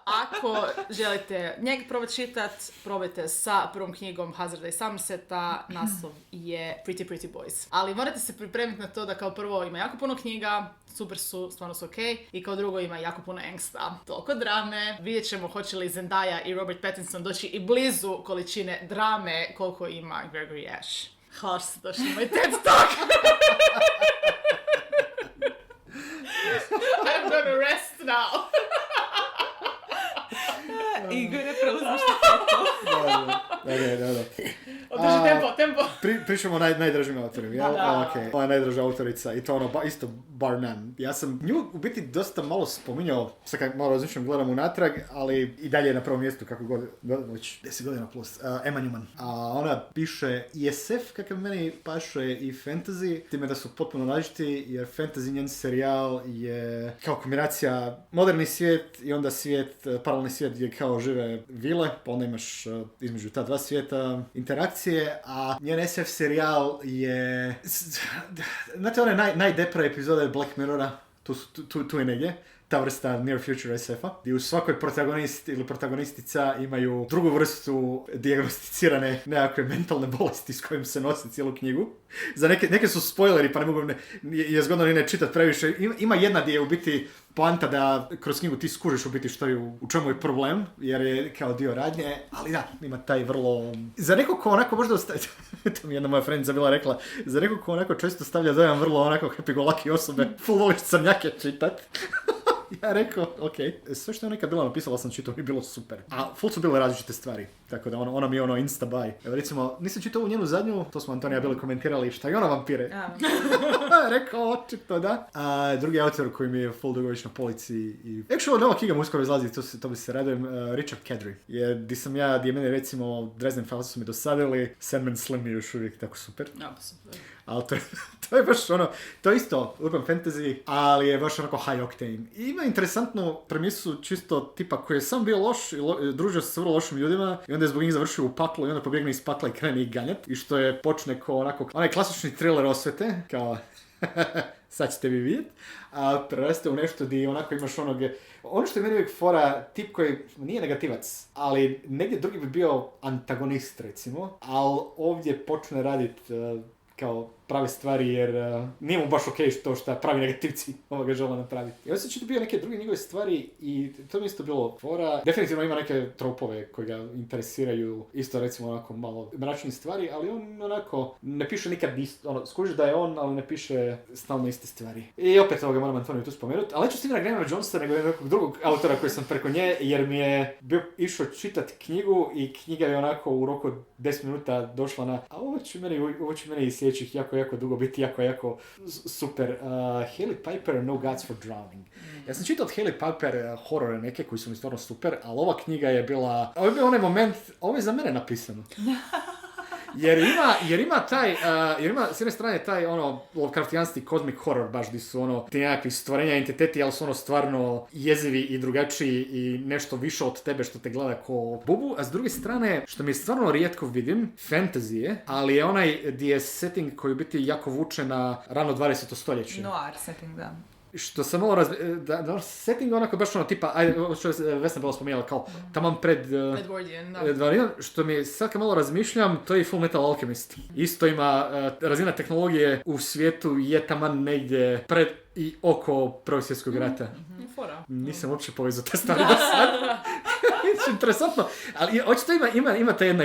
[SPEAKER 2] Ako želite njega probati čitat, probajte sa prvom knjigom Hazarda i Somerseta, naslov je Pretty Boys. Ali morate se pripremiti na to da kao prvo ima jako puno knjiga, super su, stvarno su okej, i kao drugo ima jako puno angsta. Toliko drame, vidjet ćemo hoće li Zendaya i Robert Pattinson doći i blizu količine drame koliko ima Gregory Ash. Hvala što ste došli na moj TED Talk! I'm gonna rest now.
[SPEAKER 1] Igor je preuzmišljati to.
[SPEAKER 3] pričamo o najdražim autorima, jel? Okay. Ona je najdraža autorica i to ono, isto bar none. Ja sam nju u biti dosta malo spominjao, sad kad malo različno gledam unatrag, ali i dalje je na prvom mjestu, kako god već 10 godina plus. Emma Newman. A ona piše i SF, kakav meni paše, i fantasy, time da su potpuno različiti, jer fantasy njen serijal je kao kombinacija moderni svijet i onda paralelni svijet gdje kao žive vile, pa onda imaš između ta dva svijeta interakcije, a njen SF serijal je... Znate one najdepre epizode Black Mirrora, tu je negdje, ta vrsta near future SF-a, gdje u svakoj protagonist ili protagonistica imaju drugu vrstu dijagnosticirane nekakve mentalne bolesti s kojim se nose cijelu knjigu. Za neke su spoileri, pa ne mogu, je zgodno ni ne čitati previše. Ima jedna gdje je u biti poanta da kroz knjigu ti skužiš u biti u čemu je problem, jer je kao dio radnje, ali da, ima taj vrlo... Za nekog ko onako možda to mi jedna moja friendica bila rekla, za nekog ko onako često stavlja dojam vrlo onako happy-go-lucky osobe, full voliš crnjake čitat. Ja rekao, sve što je nekad bila napisala sam čitao i bilo super. A full su bile različite stvari, tako da ona mi je ono insta buy. Evo recimo, nisam čitao u njenu zadnju, to smo Antonija bili komentirali, šta je ona vampire? Rekao, očito da. A drugi autor koji mi je full dugović na polici i... Actually, nova knjiga mu uskoro izlazi, to bi se radujem, Richard Kadri. Gdje meni recimo Dresden Files su mi dosadili, Sandman Slim je još uvijek tako super.
[SPEAKER 2] Super.
[SPEAKER 3] Ali to je baš ono, to je isto urban fantasy, ali je baš onako high octane. I ima interesantnu premisu čisto tipa koji je sam bio loš i družio se s vrlo lošim ljudima i onda je zbog njih završio u paklu i onda pobjegne iz pakla i krene ih ganjat. I što je počne kao onako, onaj klasični thriller osvete, kao sad ćete vi vidjeti, a preraste u nešto gdje onako imaš ono što je meni uvijek fora, tip koji nije negativac, ali negdje drugi bi bio antagonist recimo, ali ovdje počne raditi kao prave stvari jer nije mu baš to što pravi negativci ovoga žele napraviti. I onda se čito bio neke druge njegove stvari i to mi isto bilo fora. Definitivno ima neke tropove koji ga interesiraju, isto recimo onako malo mračne stvari, ali on onako ne piše nikad skužiš da je on, ali ne piše stalno iste stvari. I opet ovoga moram Antoniju tu spomenuti, ali neću Stephena Grahama Jonesa nego nekog drugog autora koji sam preko nje, jer mi je bio išao čitati knjigu i knjiga je onako u roku 10 minuta došla na, a ovo će meni iz sljedećih jako dugo biti jako super. Hailey Piper, No Gods for Drowning. Ja sam čitao od Hailey Piper horore neke koji su mi stvarno super, ali ova knjiga je bila... Ovo je bio onaj moment, ovo je za mene napisano. Jer ima s jedne strane taj Lovecraftijanski cosmic horror baš gdje su ti nekakvi stvorenja entiteti, ali su stvarno jezivi i drugačiji i nešto više od tebe što te gleda ko bubu, a s druge strane, što mi stvarno rijetko vidim, fantasy je, ali je onaj gdje je setting koji biti jako vuče na rano 20. stoljeće.
[SPEAKER 1] Noir setting, da.
[SPEAKER 3] Što sam malo setting onako baš tipa, što je Vesna bila spominjala kao taman pred Edwardian, što mi sad kad malo razmišljam, to je Full Metal Alchemist. Isto ima razina tehnologije u svijetu je taman negdje pred i oko Prvog svjetskog rata. Nisam uopće povezao te stvari do sad. Interesantno, ali očito ima ta jedna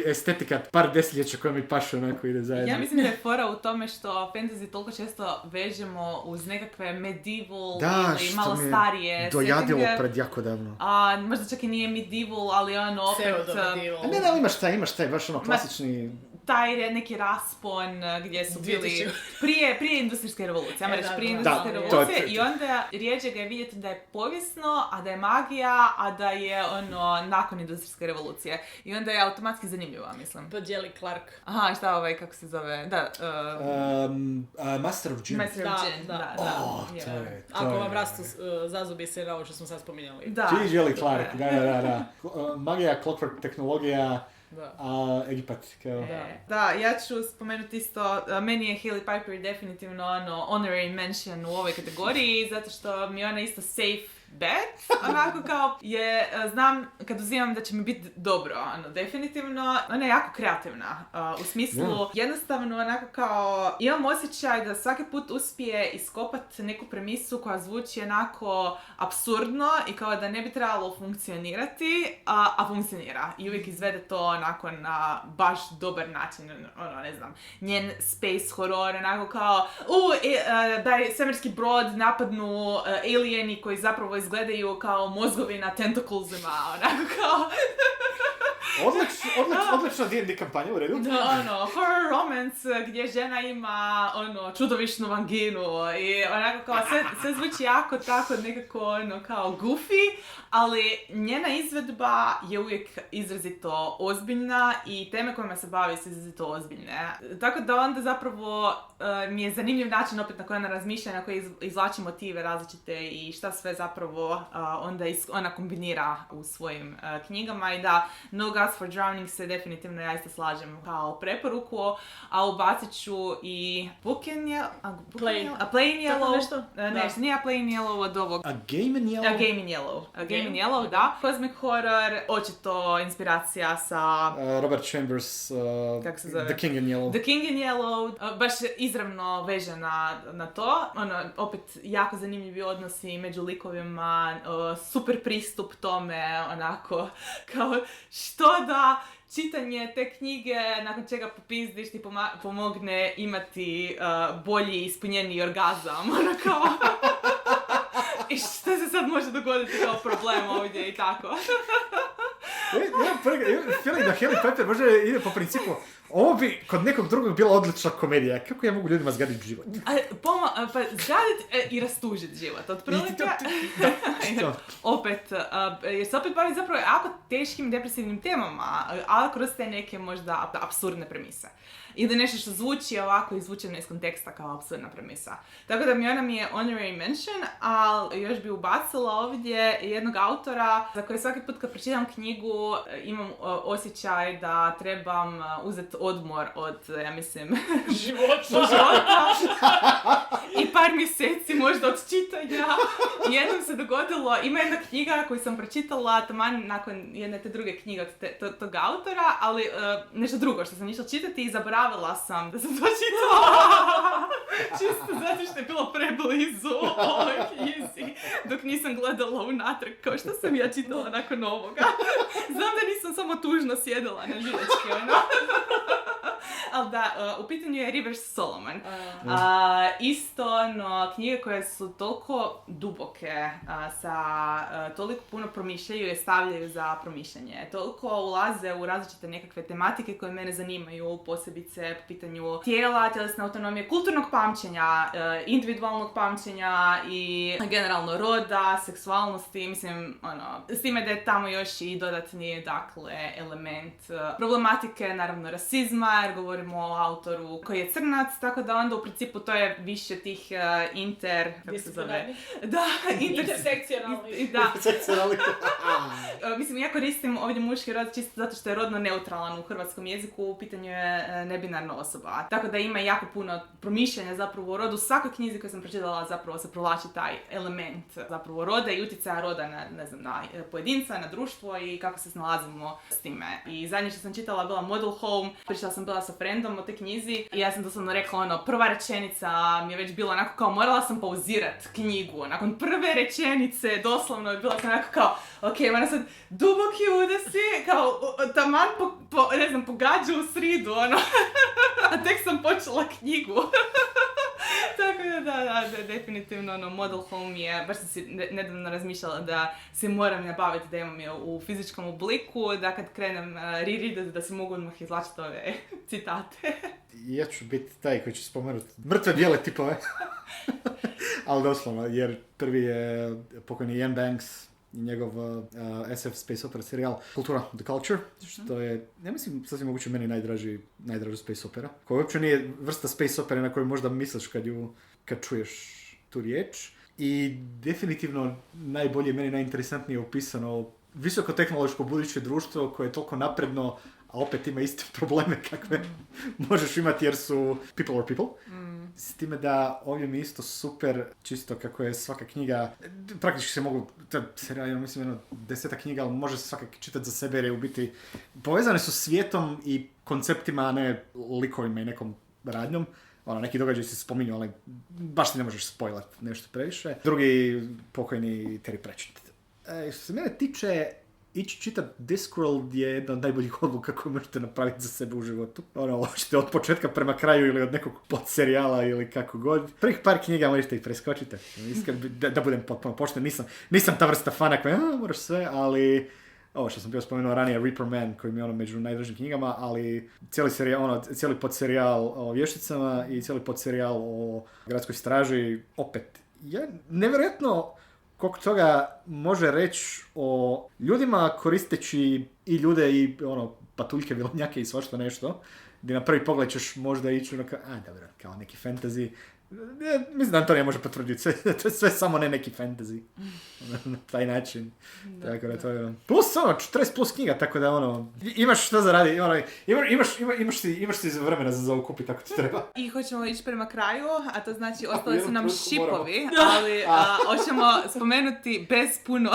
[SPEAKER 3] estetika par desetljeća koja mi paše onako ide zajedno.
[SPEAKER 1] Ja mislim da je fora u tome što fantasy toliko često vežemo uz nekakve medieval ili malo starije
[SPEAKER 3] dojadilo pred jako davno.
[SPEAKER 1] A možda čak i nije medieval, ali opet...
[SPEAKER 3] Ne, imaš taj baš klasični...
[SPEAKER 1] Taj neki raspon gdje su bili prije industrijske revolucije, prije industrijske revolucije i onda rijeđe ga je vidjeti da je povijesno, a da je magija, a da je nakon industrijske revolucije. I onda je automatski zanimljivo, mislim.
[SPEAKER 2] Pa Jelly Clark.
[SPEAKER 1] Aha, šta kako se zove? Da.
[SPEAKER 3] Master of Jin.
[SPEAKER 1] Da.
[SPEAKER 2] Ako vam rastu zazubi se na ovo što smo sad spominjali.
[SPEAKER 3] Da. Jelly Clark, da. Magija, clockwork, tehnologija, Egipat.
[SPEAKER 1] Da, ja ću spomenuti isto, meni je Hailey Piper definitivno honorary mention u ovoj kategoriji, zato što mi je ona isto safe bet, onako kao znam kad uzimam da će mi biti dobro, definitivno, ona je jako kreativna, u smislu, jednostavno onako kao, imam osjećaj da svaki put uspije iskopati neku premisu koja zvuči onako apsurdno i kao da ne bi trebalo funkcionirati, a funkcionira i uvijek izvede to onako na baš dobar način, ne znam, njen space horror, onako kao, da je svemirski brod napadnu alieni koji zapravo izgledaju kao mozgovi na tentaklesima, onako kao...
[SPEAKER 3] Odlična D&D kampanja, u redu.
[SPEAKER 1] Horror romance gdje žena ima čudovišnu vaginu i onako kao sve zvuči jako tako nekako kao goofy, ali njena izvedba je uvijek izrazito ozbiljna i teme kojima se bavi su izrazito ozbiljne. Tako da onda zapravo mi je zanimljiv način opet na koji ona razmišlja, na koji izvlači motive različite i šta sve zapravo onda ona kombinira u svojim knjigama. I da, No Gods for Drowning se definitivno ja isto slažem kao preporuku, a ubacit ću i Plain Yellow, nešto, nije Plain Yellow od ovog.
[SPEAKER 3] A Game in Yellow?
[SPEAKER 1] A Game in Yellow. A Game in Yellow, da. Cosmic Horror, očito inspiracija sa...
[SPEAKER 3] Robert Chambers,
[SPEAKER 1] kako se zove?
[SPEAKER 3] The King in Yellow.
[SPEAKER 1] The King in Yellow, baš izravno veže na to. Opet jako zanimljivi odnosi među likovima, super pristup tome, onako, kao što da čitanje te knjige, nakon čega popizdiš, ti pomogne imati bolji i ispunjeniji orgazam, kao... I što se sad može dogoditi kao problem ovdje i tako.
[SPEAKER 3] Feeling da Hailey Piper možda ide po principu, ovo bi kod nekog drugog bila odlična komedija. Kako ja mogu ljudima zgaditi život?
[SPEAKER 1] Pa zgaditi i rastužiti život. Otprilike, opet, jer se opet bavi zapravo jako teškim depresivnim temama, ali kroz te neke možda apsurdne premise. Ili nešto što zvuči ovako izvučeno iz konteksta kao apsurdna premisa. Tako da ona mi je honorary mention, ali još bi ubacila ovdje jednog autora za koji svaki put kad pročitam knjigu imam osjećaj da trebam uzeti odmor od, ja mislim, života i par mjeseci možda od čitanja. Jednom se dogodilo, ima jedna knjiga koju sam pročitala taman nakon jedne te druge knjige od tog autora, ali nešto drugo što sam išla čitati i zaboravila sam da sam to čitala. Čisto zato što je bilo preblizu ovoj knjizi, dok nisam gledala unatrag kao što sam ja čitala nakon ovoga. Znam da nisam samo tužno sjedila na žilečke, ali da, u pitanju je Rivers Solomon. Isto, knjige koje su toliko duboke, sa toliko puno promišljaju i stavljaju za promišljanje. Toliko ulaze u različite nekakve tematike koje mene zanimaju, posebice po pitanju tijela, tjelesne autonomije, kulturnog pamćenja, individualnog pamćenja i generalno roda, seksualnosti, mislim, s time da je tamo još i dodatni, dakle, element problematike, naravno rasizma, jer govorimo o autoru koji je crnac, tako da onda u principu to je više tih kako se zove? Da,
[SPEAKER 2] intersekcionalnih.
[SPEAKER 1] Da. Mislim, ja koristim ovdje muški rod čisto zato što je rodno neutralan u hrvatskom jeziku, u pitanju je nebinarna osoba. Tako da ima jako puno promišljanja zapravo o rodu. U svakoj knjizi koju sam pročitala zapravo se provlači taj element zapravo roda i utjecaja roda na, ne znam, na pojedinca, na društvo i kako se snalazimo s time. I zadnje što sam čitala bila Model Home, pričala sam bila sa friendom o te knjizi i ja sam doslovno rekla, prva rečenica mi je već bila onako kao morala sam pauzirat knjigu. Nakon prve rečenice doslovno je bila sam onako kao ok, moram sad duboki udesi, kao taman pogađa u sridu, a tek sam počela knjigu. Tako da, definitivno Model Home je, baš sam si nedavno razmišljala da se moram nabaviti da imam je u fizičkom obliku, da kad krenem rereadat da se mogu odmah izvlačiti ove citate.
[SPEAKER 3] Ja ću biti taj koji će spomenuti mrtve bijele tipove, ali doslovno, jer prvi je pokojni Ian Banks i njegov SF space opera serijal Kultura, The Culture, što je, ja mislim, sasvim moguće meni najdraža space opera, koja uopće nije vrsta space opere na koju možda misliš kad čuješ tu riječ. I definitivno najbolje, meni najinteresantnije opisano visokotehnološko buduće društvo koje je toliko napredno, a opet ima iste probleme kakve možeš imati jer su people are people. S time da ovdje mi isto super, čisto kako je svaka knjiga, praktički se mogu, ja mislim 10 knjiga, ali može se svaka čitati za sebe jer je u biti povezane su svijetom i konceptima, a ne likovima i nekom radnjom. Neki događaj se spominju, ali baš ti ne možeš spoilat nešto previše. Drugi, pokojni Terry Pratchett. Što se mene tiče, ići čitat Discworld je jedna od najboljih odluka koju možete napraviti za sebe u životu. Hoćete od početka prema kraju ili od nekog podserijala ili kako god. Prvih par knjiga možete ih preskočiti. Da budem potpuno pošten, nisam ta vrsta fana koja moraš sve, ali ovo što sam bio spomenuo ranije, Reaper Man, koji mi je ono među najdražim knjigama, ali cijeli podserijal o vješticama i cijeli podserijal o gradskoj straži, opet, nevjerojatno koliko toga može reći o ljudima koristeći i ljude i patuljke, vilonjake i svašta nešto, gdje na prvi pogled ćeš možda ići dobro, kao neki fantasy. Mislim da to ne može potvrditi, to je sve samo ne neki fantasy. Na taj način. Tako da to je... Plus 40 plus knjiga, tako da imaš što za radi, imaš si vremena za ovu kupiti ako ti treba.
[SPEAKER 1] I hoćemo ići prema kraju, a to znači ostali su nam šipovi, ali hoćemo spomenuti bez puno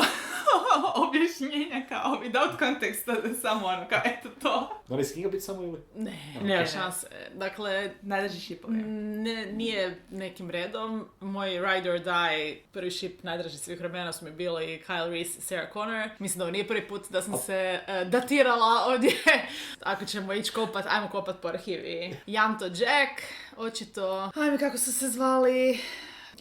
[SPEAKER 1] objašnjenja kao without konteksta, samo kao eto to.
[SPEAKER 3] Da li si knjiga biti samo ili?
[SPEAKER 2] Ne, šanse. Dakle,
[SPEAKER 1] najdraži šipovi.
[SPEAKER 2] Nije nekim redom. Moj Ride or Die, prvi šip najdraži svih vremena su mi bili Kyle Reese i Sarah Connor. Mislim da ovo nije prvi put da sam se datirala ovdje. Ako ćemo ići kopat, ajmo kopat po arhivi. Janto Jack, očito. Ajme, kako su se zvali?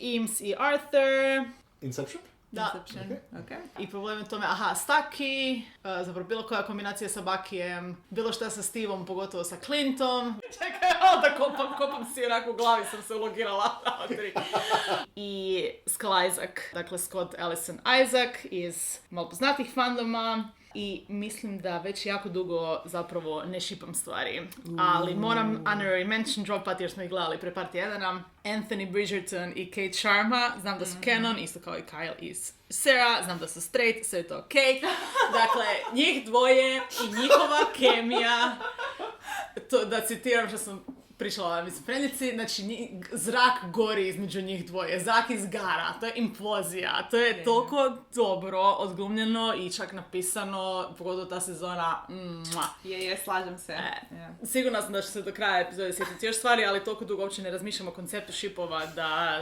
[SPEAKER 2] Eames i Arthur.
[SPEAKER 3] Inception?
[SPEAKER 2] Da.
[SPEAKER 1] Okay.
[SPEAKER 2] I problem je tome, Stucky, zapravo bilo koja kombinacija sa Buckyjem, bilo šta sa Steveom, pogotovo sa Clintom. Čekaj, da kopam si onako u glavi, sam se ulogirala. I Skull Isaac, dakle Scott Allison Isaac iz malo poznatih fandoma. I mislim da već jako dugo zapravo ne šipam stvari. Ali moram honorary mention dropat jer smo ih gledali pre par tjedana. Anthony Bridgerton i Kate Sharma. Znam da su canon, isto kao i Kyle i Sarah. Znam da su straight, sve je to okej. Dakle, njih dvoje i njihova kemija. To, da citiram što sam pričala mislim frendici, znači zrak gori između njih dvoje, zrak izgara, to je implozija, to je toliko dobro odglumljeno i čak napisano, pogotovo ta sezona,
[SPEAKER 1] slažem se.
[SPEAKER 2] Sigurna sam da ću se do kraja epizode sjetiti još stvari, ali toliko dugo uopće ne razmišljam o konceptu šipova da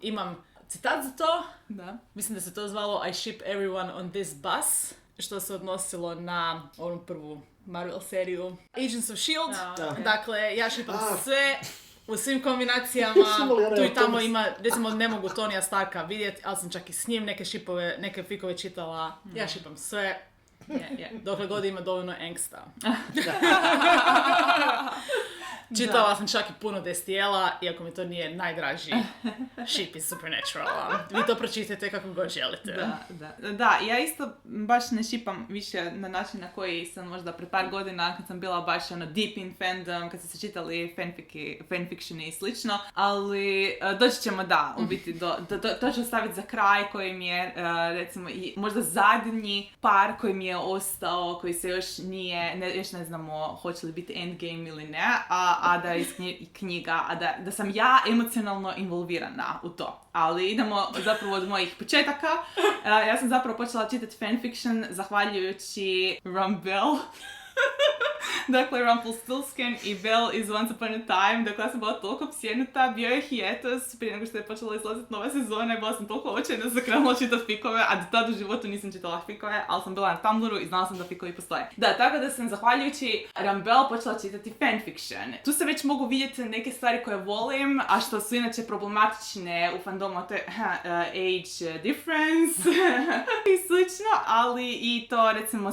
[SPEAKER 2] imam citat za to,
[SPEAKER 1] da.
[SPEAKER 2] Mislim da se to zvalo I ship everyone on this bus, što se odnosilo na onu prvu Marvel seriju Agents of S.H.I.E.L.D. Dakle, ja šipam sve u svim kombinacijama. Tu i tamo ima, recimo ne mogu Tonija Starka vidjeti, ali sam čak i s njim neke fikove čitala. Ja šipam sve. Dokle god ima dovoljno angsta. Čitala sam čak i puno Destijela, iako mi to nije najdraži šip iz Supernaturala. Vi to pročitajte kako god želite.
[SPEAKER 1] Da, ja isto baš ne šipam više na način na koji sam možda pred par godina, kad sam bila baš deep in fandom, kad su se čitali fanfictioni i slično, ali doći ćemo u biti to ću staviti za kraj koji mi je recimo i možda zadnji par koji mi je ostao, koji se još još ne znamo hoće li biti endgame ili ne, a da je iz knjiga, a da sam ja emocionalno involvirana u to. Ali idemo zapravo od mojih početaka. Ja sam zapravo počela čitati fanfiction zahvaljujući Rumble. Dakle, Rumpelstiltskin i Belle iz Once Upon a Time. Dakle, ja sam bila toliko opsjednuta, bio je hijetus prije nego što je počela izlaziti nova sezona i bila sam toliko očajna da sam krenula čitati fikove, a do tada u životu nisam čitala fikove, ali sam bila na Tumblru i znala sam da fikovi postoje. Da, tako da sam zahvaljujući Rumble počela čitati fanfiction. Tu se već mogu vidjeti neke stvari koje volim, a što su inače problematične u fandomu, to je age difference i slično, ali i to recimo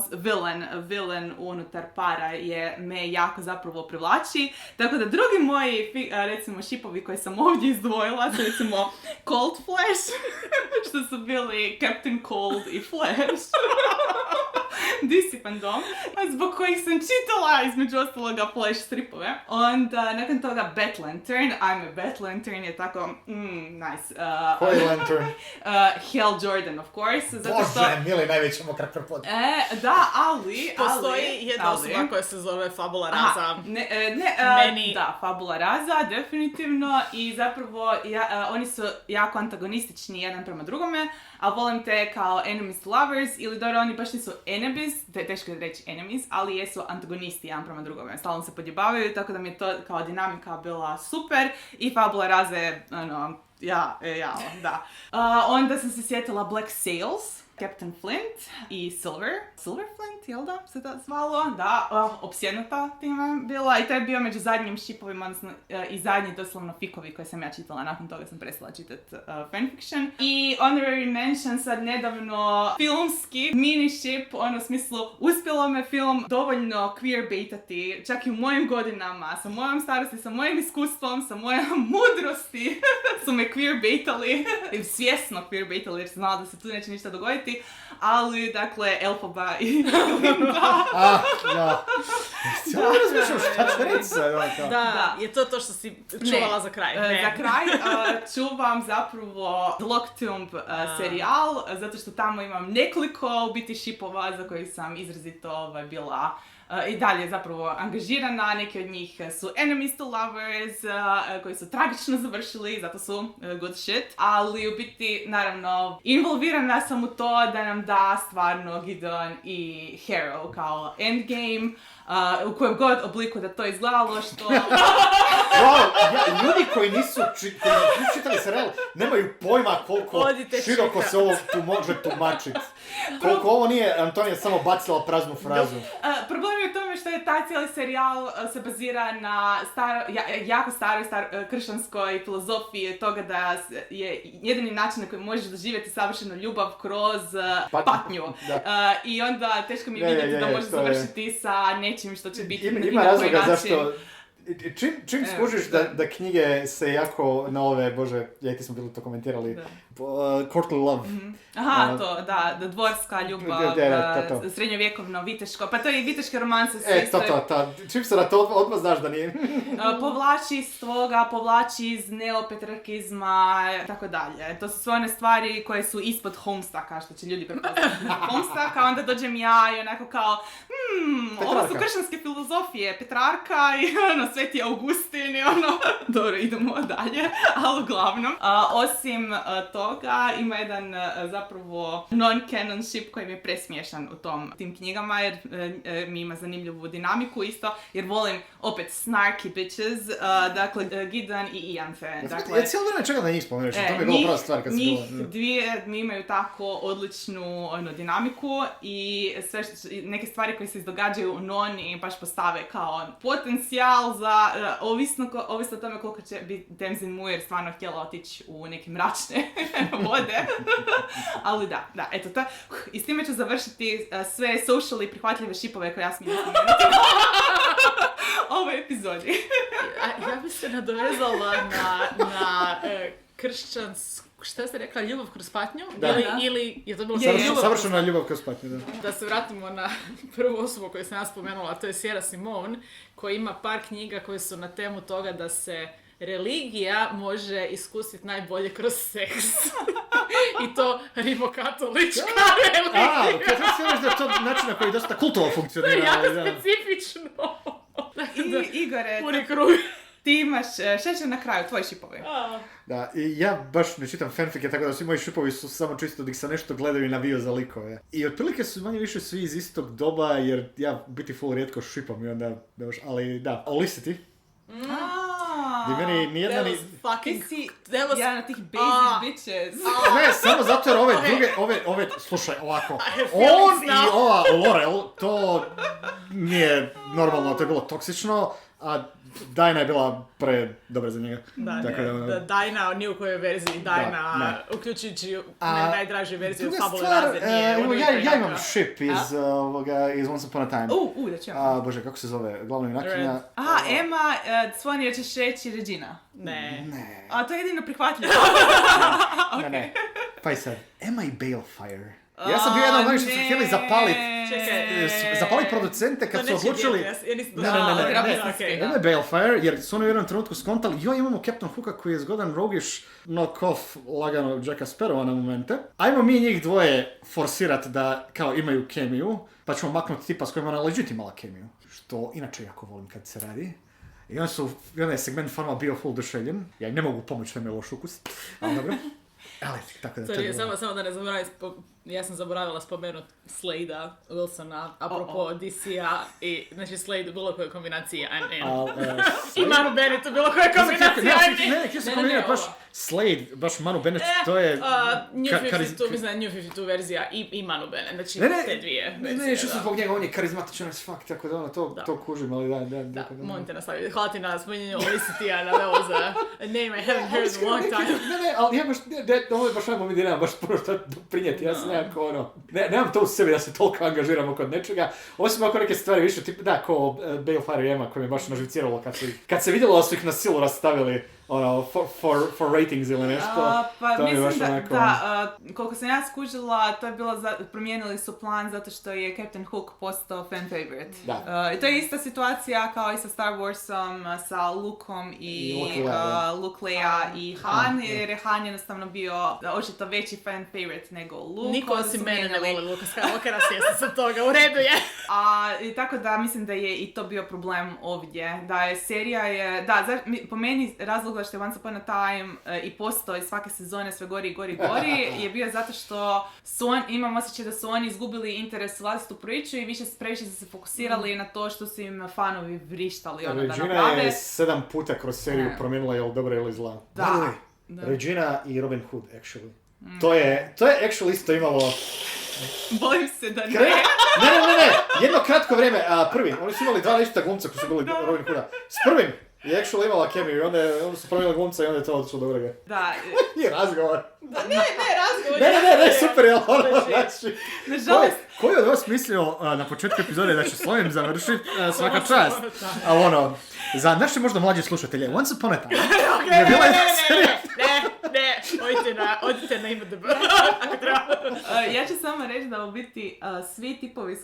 [SPEAKER 1] villain unutar para me jako zapravo privlači. Tako da drugi moji recimo šipovi koji sam ovdje izdvojila su recimo Cold Flash, što su bili Captain Cold i Flash. DC fandom, zbog kojih sam čitala između ostaloga Flash stripove. Onda nakon toga Bat Lantern, I'm a Bat Lantern je tako, nice.
[SPEAKER 3] Koji Lantern?
[SPEAKER 1] Hal Jordan, of course.
[SPEAKER 3] Zato što... Bože, mili, najveći mokrak propod.
[SPEAKER 1] Da, ali...
[SPEAKER 2] Postoji jedna osoba koja se zove Fabula Raza.
[SPEAKER 1] Da, Fabula Raza, definitivno. I zapravo, oni su jako antagonistični jedan prema drugome, a volim te kao enemies to lovers, ili dobro, oni baš nisu enemies, teško je reći enemies, ali jesu antagonisti jedan prema drugome. Stalno se podjebavaju, tako da mi je to kao dinamika bila super i Fabula Raza je, da. Onda sam se sjetila Black Sails, Captain Flint i Silver Flint, jel da se to zvalo? Da, opsjednuta time bila i to je bio među zadnjim shipovima, odnosno i zadnji doslovno fikovi koje sam ja čitala, nakon toga sam prestala čitati fanfiction. I honorary mention sad nedavno filmski mini ship, ono u smislu uspjelo me film dovoljno queerbaitati, čak i u mojim godinama, sa mojom starosti, sa mojim iskustvom, sa mojom mudrosti su me queerbaitali, svjesno queerbaitali jer sam znala da se tu neće ništa dogoditi, ali dakle Elphaba i Linda.
[SPEAKER 3] Da. Cijelo razmišljam šta će reći sad.
[SPEAKER 2] Da, je to što si čuvala za kraj? Ne.
[SPEAKER 1] Za kraj čuvam zapravo The Locked Tomb serijal, zato što tamo imam nekoliko u biti shipova za koji sam izrazito bila i dalje zapravo angažirana. Neki od njih su enemies to lovers, koji su tragično završili, zato su good shit. Ali u biti, naravno, involvirana sam u to da nam da stvarno Gideon i Harrow kao endgame, u kojem god obliku da to izgledalo, što...
[SPEAKER 3] Ljudi koji nisu čitali serijal nemaju pojma koliko široko se ovo tu može tumačiti. Koliko ovo nije Antonija samo bacila praznu frazu.
[SPEAKER 1] Problem je u tome što je taj cijeli serijal se bazira na jako staroj kršćanskoj filozofiji toga da je jedini način na koji možeš doživjeti savršenu ljubav kroz patnju. I onda teško mi je vidjeti da može završiti sa nečim što će biti
[SPEAKER 3] ima razloga zašto. Čim skužiš da knjige se jako na ove, bože, ja ti smo bili to komentirali, courtly love.
[SPEAKER 1] Aha, to, da dvorska ljubav, srednjovjekovno, viteško, pa to je i viteške romanse su isto.
[SPEAKER 3] Čim se na to odmah znaš da nije.
[SPEAKER 1] Povlači iz toga, povlači iz neopetrarkizma, tako dalje. To su sve one stvari koje su ispod Homestacka, što će ljudi prepoznati. Homestacka, onda dođem ja i onako kao, ovo su kršćanske filozofije, Petrarka i Sveti Augustin i dobro, idemo dalje, ali uglavnom. Osim toga, ima jedan zapravo non-canon ship koji mi je presmiješan u tim knjigama, jer mi ima zanimljivu dinamiku isto, jer volim opet snarky bitches, dakle Gideon i Ianthe. Dakle,
[SPEAKER 3] ja cijelo vrijeme čekam da njih spomeneš, to mi je bilo prva stvar kad si bila.
[SPEAKER 1] Njih dvije mi imaju tako odličnu dinamiku i sve neke stvari koje se izdogađaju u Noni baš postave kao potencijal za, ovisno o tome koliko će biti Tamsin Muir stvarno htjela otići u neke mračne vode. Ali da, eto to. I s time ću završiti sve socially prihvatljive shipove koje ja smijem spomenuti ovoj epizodi.
[SPEAKER 2] Ja bi se nadovezala na kršćansku, šta ste rekla, ljubav kroz patnju? Ili je to bilo
[SPEAKER 3] savršena ljubav kroz patnju, da.
[SPEAKER 2] Da se vratimo na prvu osobu koju sam ja spomenula, a to je Sierra Simone, koja ima par knjiga koje su na temu toga da se religija može iskusiti najbolje kroz seks. I to rimokatolička religija.
[SPEAKER 3] Kada si reći da je to način na koji dosta kultovo funkcionira.
[SPEAKER 2] To je jako specifično.
[SPEAKER 1] Igore,
[SPEAKER 2] puni krug.
[SPEAKER 1] Ti imaš, šta će na kraju, tvoji šipovi?
[SPEAKER 3] Da, i ja baš ne čitam fanfike, tako da svi moji šipovi su samo čisto da se nešto gledaju i navio za likove. I otprilike su manje više svi iz istog doba, jer ja biti full rijetko šipom i onda, ali da, Olicity. Gdje meni nijedna ni...
[SPEAKER 1] Jedan od tih basic bitches.
[SPEAKER 3] Ne, samo zato jer ove, slušaj, ovako, on i ova Laurel, to nije normalno, to je bilo toksično, a Dajna je bila pre dobra za njega.
[SPEAKER 2] Dajna, ni u kojoj verziji, Dajna, uključujući najdražiju verziju Fabule Raze, nije.
[SPEAKER 3] Ja imam ship iz Once Upon a Time.
[SPEAKER 1] Da ću ja.
[SPEAKER 3] Bože, kako se zove, glavna junakinja?
[SPEAKER 1] Emma, Svonija ćeš reći Regina.
[SPEAKER 2] Ne.
[SPEAKER 1] A to je jedino prihvatljivo.
[SPEAKER 3] Ne. Pa i sad, Emma i Balefire. Ja sam bio jedan od onih što su htjeli zapaliti producente kad su odlučili... Ne. Emma i Balefire, jer su oni u jednom trenutku skontali, imamo Captain Hooka koji je zgodan rogiš knock-off lagano Jacka Sparrowa na momente. Ajmo mi njih dvoje forsirat da kao imaju kemiju, pa ćemo maknuti tipa s kojima ona legit imala kemiju. Što inače jako volim kad se radi. I onda je segment farma bio full dušeljen. Ja im ne mogu pomoći da me loš ukus, ali dobro. Ali, tako da
[SPEAKER 2] sorry, samo da ne zaboravim, ja sam zaboravila spomenuti Slade'a Wilsona, apropo DC-a, i znači Slade u bilo koje kombinaciji I'm in. I Manu Bennett u bilo koje kombinaciji I'm in.
[SPEAKER 3] Ne, htio sam kombinirati baš Slade, baš Manu Bennett, to je...
[SPEAKER 2] New 52, mislim New 52 verzija i Manu Bennett, znači te dvije verzije.
[SPEAKER 3] Ne, što sam zbog njega, on je karizmatičan as fuck, tako da ono, to kužim, ali
[SPEAKER 2] da. Molim te nastaviti. Hvala ti na spominjenju Olicity-a, that was a name I haven't heard in a long time.
[SPEAKER 3] Ne, ali ja baš, ovo je baš najbolj mi nemam baš puno što prinijeti, ja sam nekako ono, nemam to u sebi da se toliko angažiramo kod nečega, osim ako neke stvari više, tipa, da, ko Balefire i Emma, koje me baš naživciralo kad se vidjelo da su ih na silu rastavili, ono, for ratings ili nešto,
[SPEAKER 1] pa
[SPEAKER 3] to mi je baš
[SPEAKER 1] mislim
[SPEAKER 3] onako...
[SPEAKER 1] koliko sam ja skužila, to je bilo, promijenili su plan zato što je Captain Hook postao fan favorite. I to je ista situacija kao i sa Star Warsom, sa Lukeom i Luke, Leia i Han, jer je Han jednostavno bio očito veći fan favorite nego Luke.
[SPEAKER 2] Niko osim mene ne voli Luka Skywalkera, svjesna sam toga, u redu je.
[SPEAKER 1] I tako da mislim da je i to bio problem ovdje, da je serija po meni razlog što je Once Upon a Time i postoji svake sezone sve gori i gori je bio zato što imam osjećaj da su oni izgubili interes u vlastitu priču i previše su se fokusirali na to što su im fanovi vrištali da naprave.
[SPEAKER 3] Regina je 7 puta kroz seriju promijenila je li dobra ili zla.
[SPEAKER 1] Da.
[SPEAKER 3] Regina i Robin Hood, actually. To je actually isto imalo...
[SPEAKER 1] Bojim se da ne.
[SPEAKER 3] Ne, jedno kratko vrijeme, prvi, oni su imali dva ličita glumca koji su bili Robin Hooda. S prvim je actually imala cameo i onda su promijenili glumca i onda je to odšlo do vrega.
[SPEAKER 1] Da.
[SPEAKER 3] Nije razgovor.
[SPEAKER 2] Da, ne, razgovor.
[SPEAKER 3] Ne, super je ono, znači.
[SPEAKER 1] Nažalost.
[SPEAKER 3] Koji od vas mislio na početku epizode da će s ovim završiti svaka čast? Ali ono, za naše možda mlađe slušatelje, Once Upon a Time je bila jedna serija.
[SPEAKER 2] Ne, odite na IMDb.
[SPEAKER 1] Ja ću samo reći da u biti svi tipovi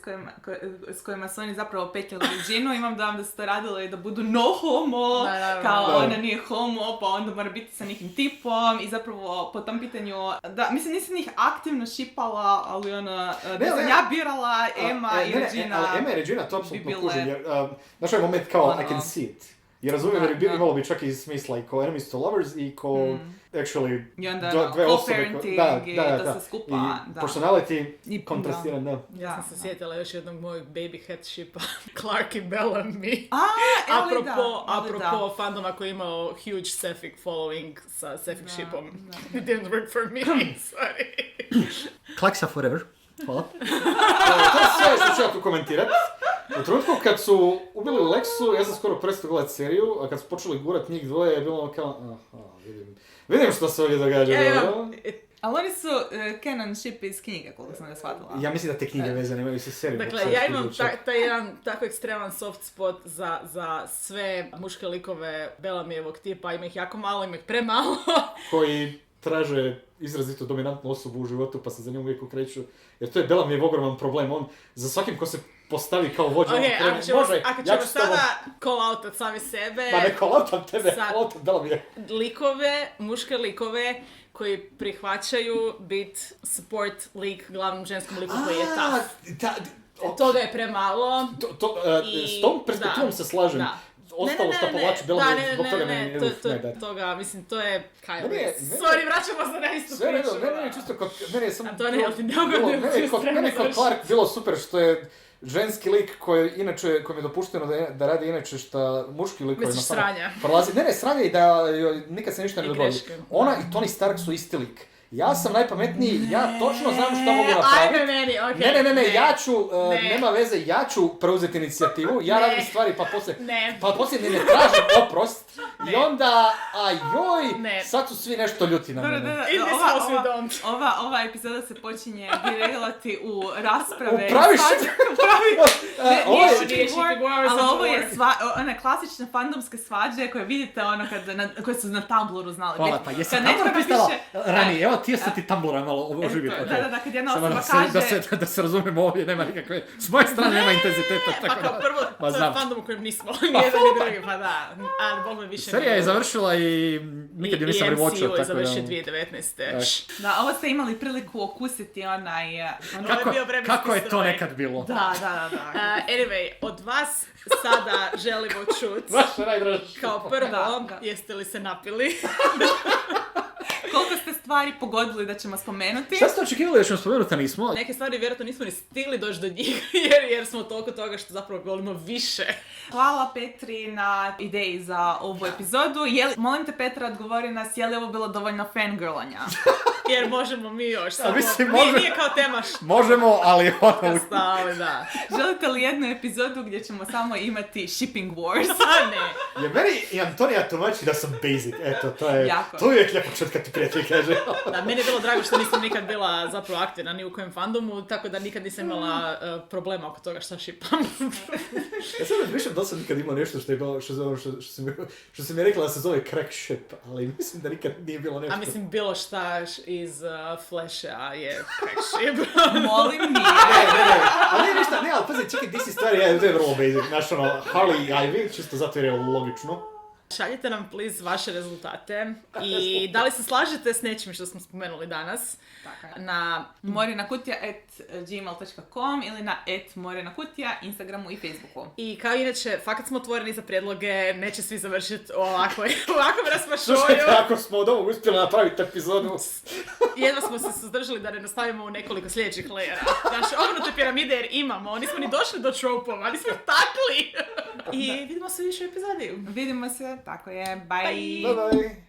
[SPEAKER 1] s kojima su oni zapravo petljali Reginu, imam dojam da su to radili da budu no homo, kao ona nije homo, pa onda mora biti sa nekim tipom i zapravo po tom pitanju, da, mislim nisam ih aktivno šipala, ali ono, da sam ja birala Emma i Regina.
[SPEAKER 3] Ali Emma i Regina to apsolutno kužim, jer znaš ovaj moment kao I can see it. Jer razumijem, jer imalo bi čak i smisla i ko enemies to lovers i ko actually dve osobe.
[SPEAKER 1] Da se skupa.
[SPEAKER 3] I personality i kontrastiran, da.
[SPEAKER 2] Ja sam se sjetila još jednog mojeg baby head shipa, Clark i Bellamy. Apropo fandoma koji je imao huge Sapphic following sa Sapphic shipom. It didn't work for me, sorry.
[SPEAKER 3] Klaksa forever. Hvala. To je sve što ću ja tu komentirati. U trenutku kad su ubili Lexu, ja sam skoro prestao gledati seriju, a kad su počeli gurat njih dvoje je bilo kao, vidim što se ovdje događa.
[SPEAKER 1] Ali oni su canon ship iz knjige, koliko sam ga shvatila.
[SPEAKER 3] Ja mislim da te knjige veze nemaju se seriju.
[SPEAKER 2] Dakle, ja imam taj jedan tako ekstreman soft spot za sve muške likove Bellamyjevog tipa, ima ih jako malo, ima ih premalo.
[SPEAKER 3] Koji traže izrazito dominantnu osobu u životu, pa se za njom uvijek okreću. Jer to je Bellamyjev ogroman problem, on za svakim ko se postavi kao vođa,
[SPEAKER 2] ako ćemo sada call-outat sami sebe...
[SPEAKER 3] Ma ne call-outam tebe, call-outam Bellamyje.
[SPEAKER 2] Muške likove koji prihvaćaju bit support lik glavnom ženskom liku koji je tough. Toga je premalo.
[SPEAKER 3] S tom perspektivom se slažem. Ostalo što povlači Bellamyje, zbog toga ne
[SPEAKER 2] toga, mislim, to je Kylie. Sorry, vraćamo se na istu priču.
[SPEAKER 3] Ne, čisto kod... Mene je samo...
[SPEAKER 2] Antonija, jel ti neugodno
[SPEAKER 3] Mene kod Clark bilo super što je ženski lik koji inače, kojem je dopušteno da radi inače šta muški lik koji
[SPEAKER 2] misliš sranja?
[SPEAKER 3] Prolazi. Ne, sranja i da nikad se ništa ne dogodi. Ona i Tony Stark su isti lik. Ja sam najpametniji, ja točno znam šta mogu napraviti.
[SPEAKER 2] Ajme meni, okej.
[SPEAKER 3] Ne, ja ću, nema veze, ja ću preuzeti inicijativu, ja radim stvari pa poslije ni ne tražim oprost. I onda, sad su svi nešto ljuti na mene.
[SPEAKER 1] Ova epizoda se počinje virelati u rasprave.
[SPEAKER 3] U pravi
[SPEAKER 1] ali ovo je one klasične fandomske svađe koje vidite koje su na Tumblru znali.
[SPEAKER 3] Hvala, pa jesi Tumblr pristala ranije, evo ti jesi ti Tumblra malo oživiti.
[SPEAKER 1] Da, kad jedna osoba kaže...
[SPEAKER 3] Da se razumemo, ovdje nema nikakve, s moje strane nema intenziteta, tako da...
[SPEAKER 2] Pa kao prvo, to je fandom u kojem nismo, nijedan ni drugi, pa da, ali Bog me više...
[SPEAKER 3] Serija je završila i nikad ju nisam rewatchao, tako da...
[SPEAKER 2] I MCU je završio 2019.
[SPEAKER 1] Da, ovo ste imali priliku okusiti onaj...
[SPEAKER 3] Kako je to nekad bilo?
[SPEAKER 1] Da.
[SPEAKER 2] Anyway, od vas sada želimo čuti, kao prvo, jeste li se napili?
[SPEAKER 1] Koliko ste stvari pogodili da ćemo spomenuti?
[SPEAKER 3] Šta ste očekivali da ćemo spomenuti, a nismo?
[SPEAKER 2] Neke stvari vjerojatno nismo ni stigli doći do njih jer smo toliko toga što zapravo volimo više.
[SPEAKER 1] Hvala Petri na ideji za ovu epizodu. Molim te Petra, odgovori nas, je li ovo bilo dovoljno fangirlanja?
[SPEAKER 2] Jer možemo mi još samo...
[SPEAKER 3] mislim,
[SPEAKER 2] Nije kao tema
[SPEAKER 3] Možemo, ali ono...
[SPEAKER 2] stali, da.
[SPEAKER 1] Želite li jednu epizodu gdje ćemo samo imati shipping wars?
[SPEAKER 2] A ne.
[SPEAKER 3] Je meni i Antonija tumači da sam basic, eto, to je...
[SPEAKER 1] Jako.
[SPEAKER 3] To je uvijek lijepo čut kad ti prijatelj kaže.
[SPEAKER 2] Da, meni je bilo drago što nisam nikad bila zapravo aktivna ni u kojem fandomu, tako da nikad nisam imala problema oko toga šta šipam.
[SPEAKER 3] Ja sam razmišljam da sam nikad imao nešto što je bilo, što si mi rekla da se zove crack ship, ali mislim da nikad nije bilo nešto.
[SPEAKER 2] A mislim, bilo šta iz Flasha je crack ship.
[SPEAKER 1] Molim nije.
[SPEAKER 3] Ne, ali ne ništa, ali pazi, čekaj, DC stvari, to je vrlo basic, znaš ono, Harley i Ivy, čisto zato jer je logično.
[SPEAKER 2] Šaljite nam, please, vaše rezultate i da li se slažete s nečim što smo spomenuli danas na morinakutija@gmail.com ili na @morinakutija, Instagramu i Facebooku. I kao inače, fakat smo otvoreni za prijedloge, neće svi završiti ovakvom raspašoju.
[SPEAKER 3] Slušajte, ako smo od ovog uspjeli napraviti epizodu.
[SPEAKER 2] Jedva smo se suzdržali da ne nastavimo u nekoliko sljedećih lejera. Znači, obrnute piramide jer imamo, nismo ni došli do tropova, nismo takli. I vidimo se više u epizodi.
[SPEAKER 1] Vidimo se, tako je, bye.
[SPEAKER 3] Bye bye.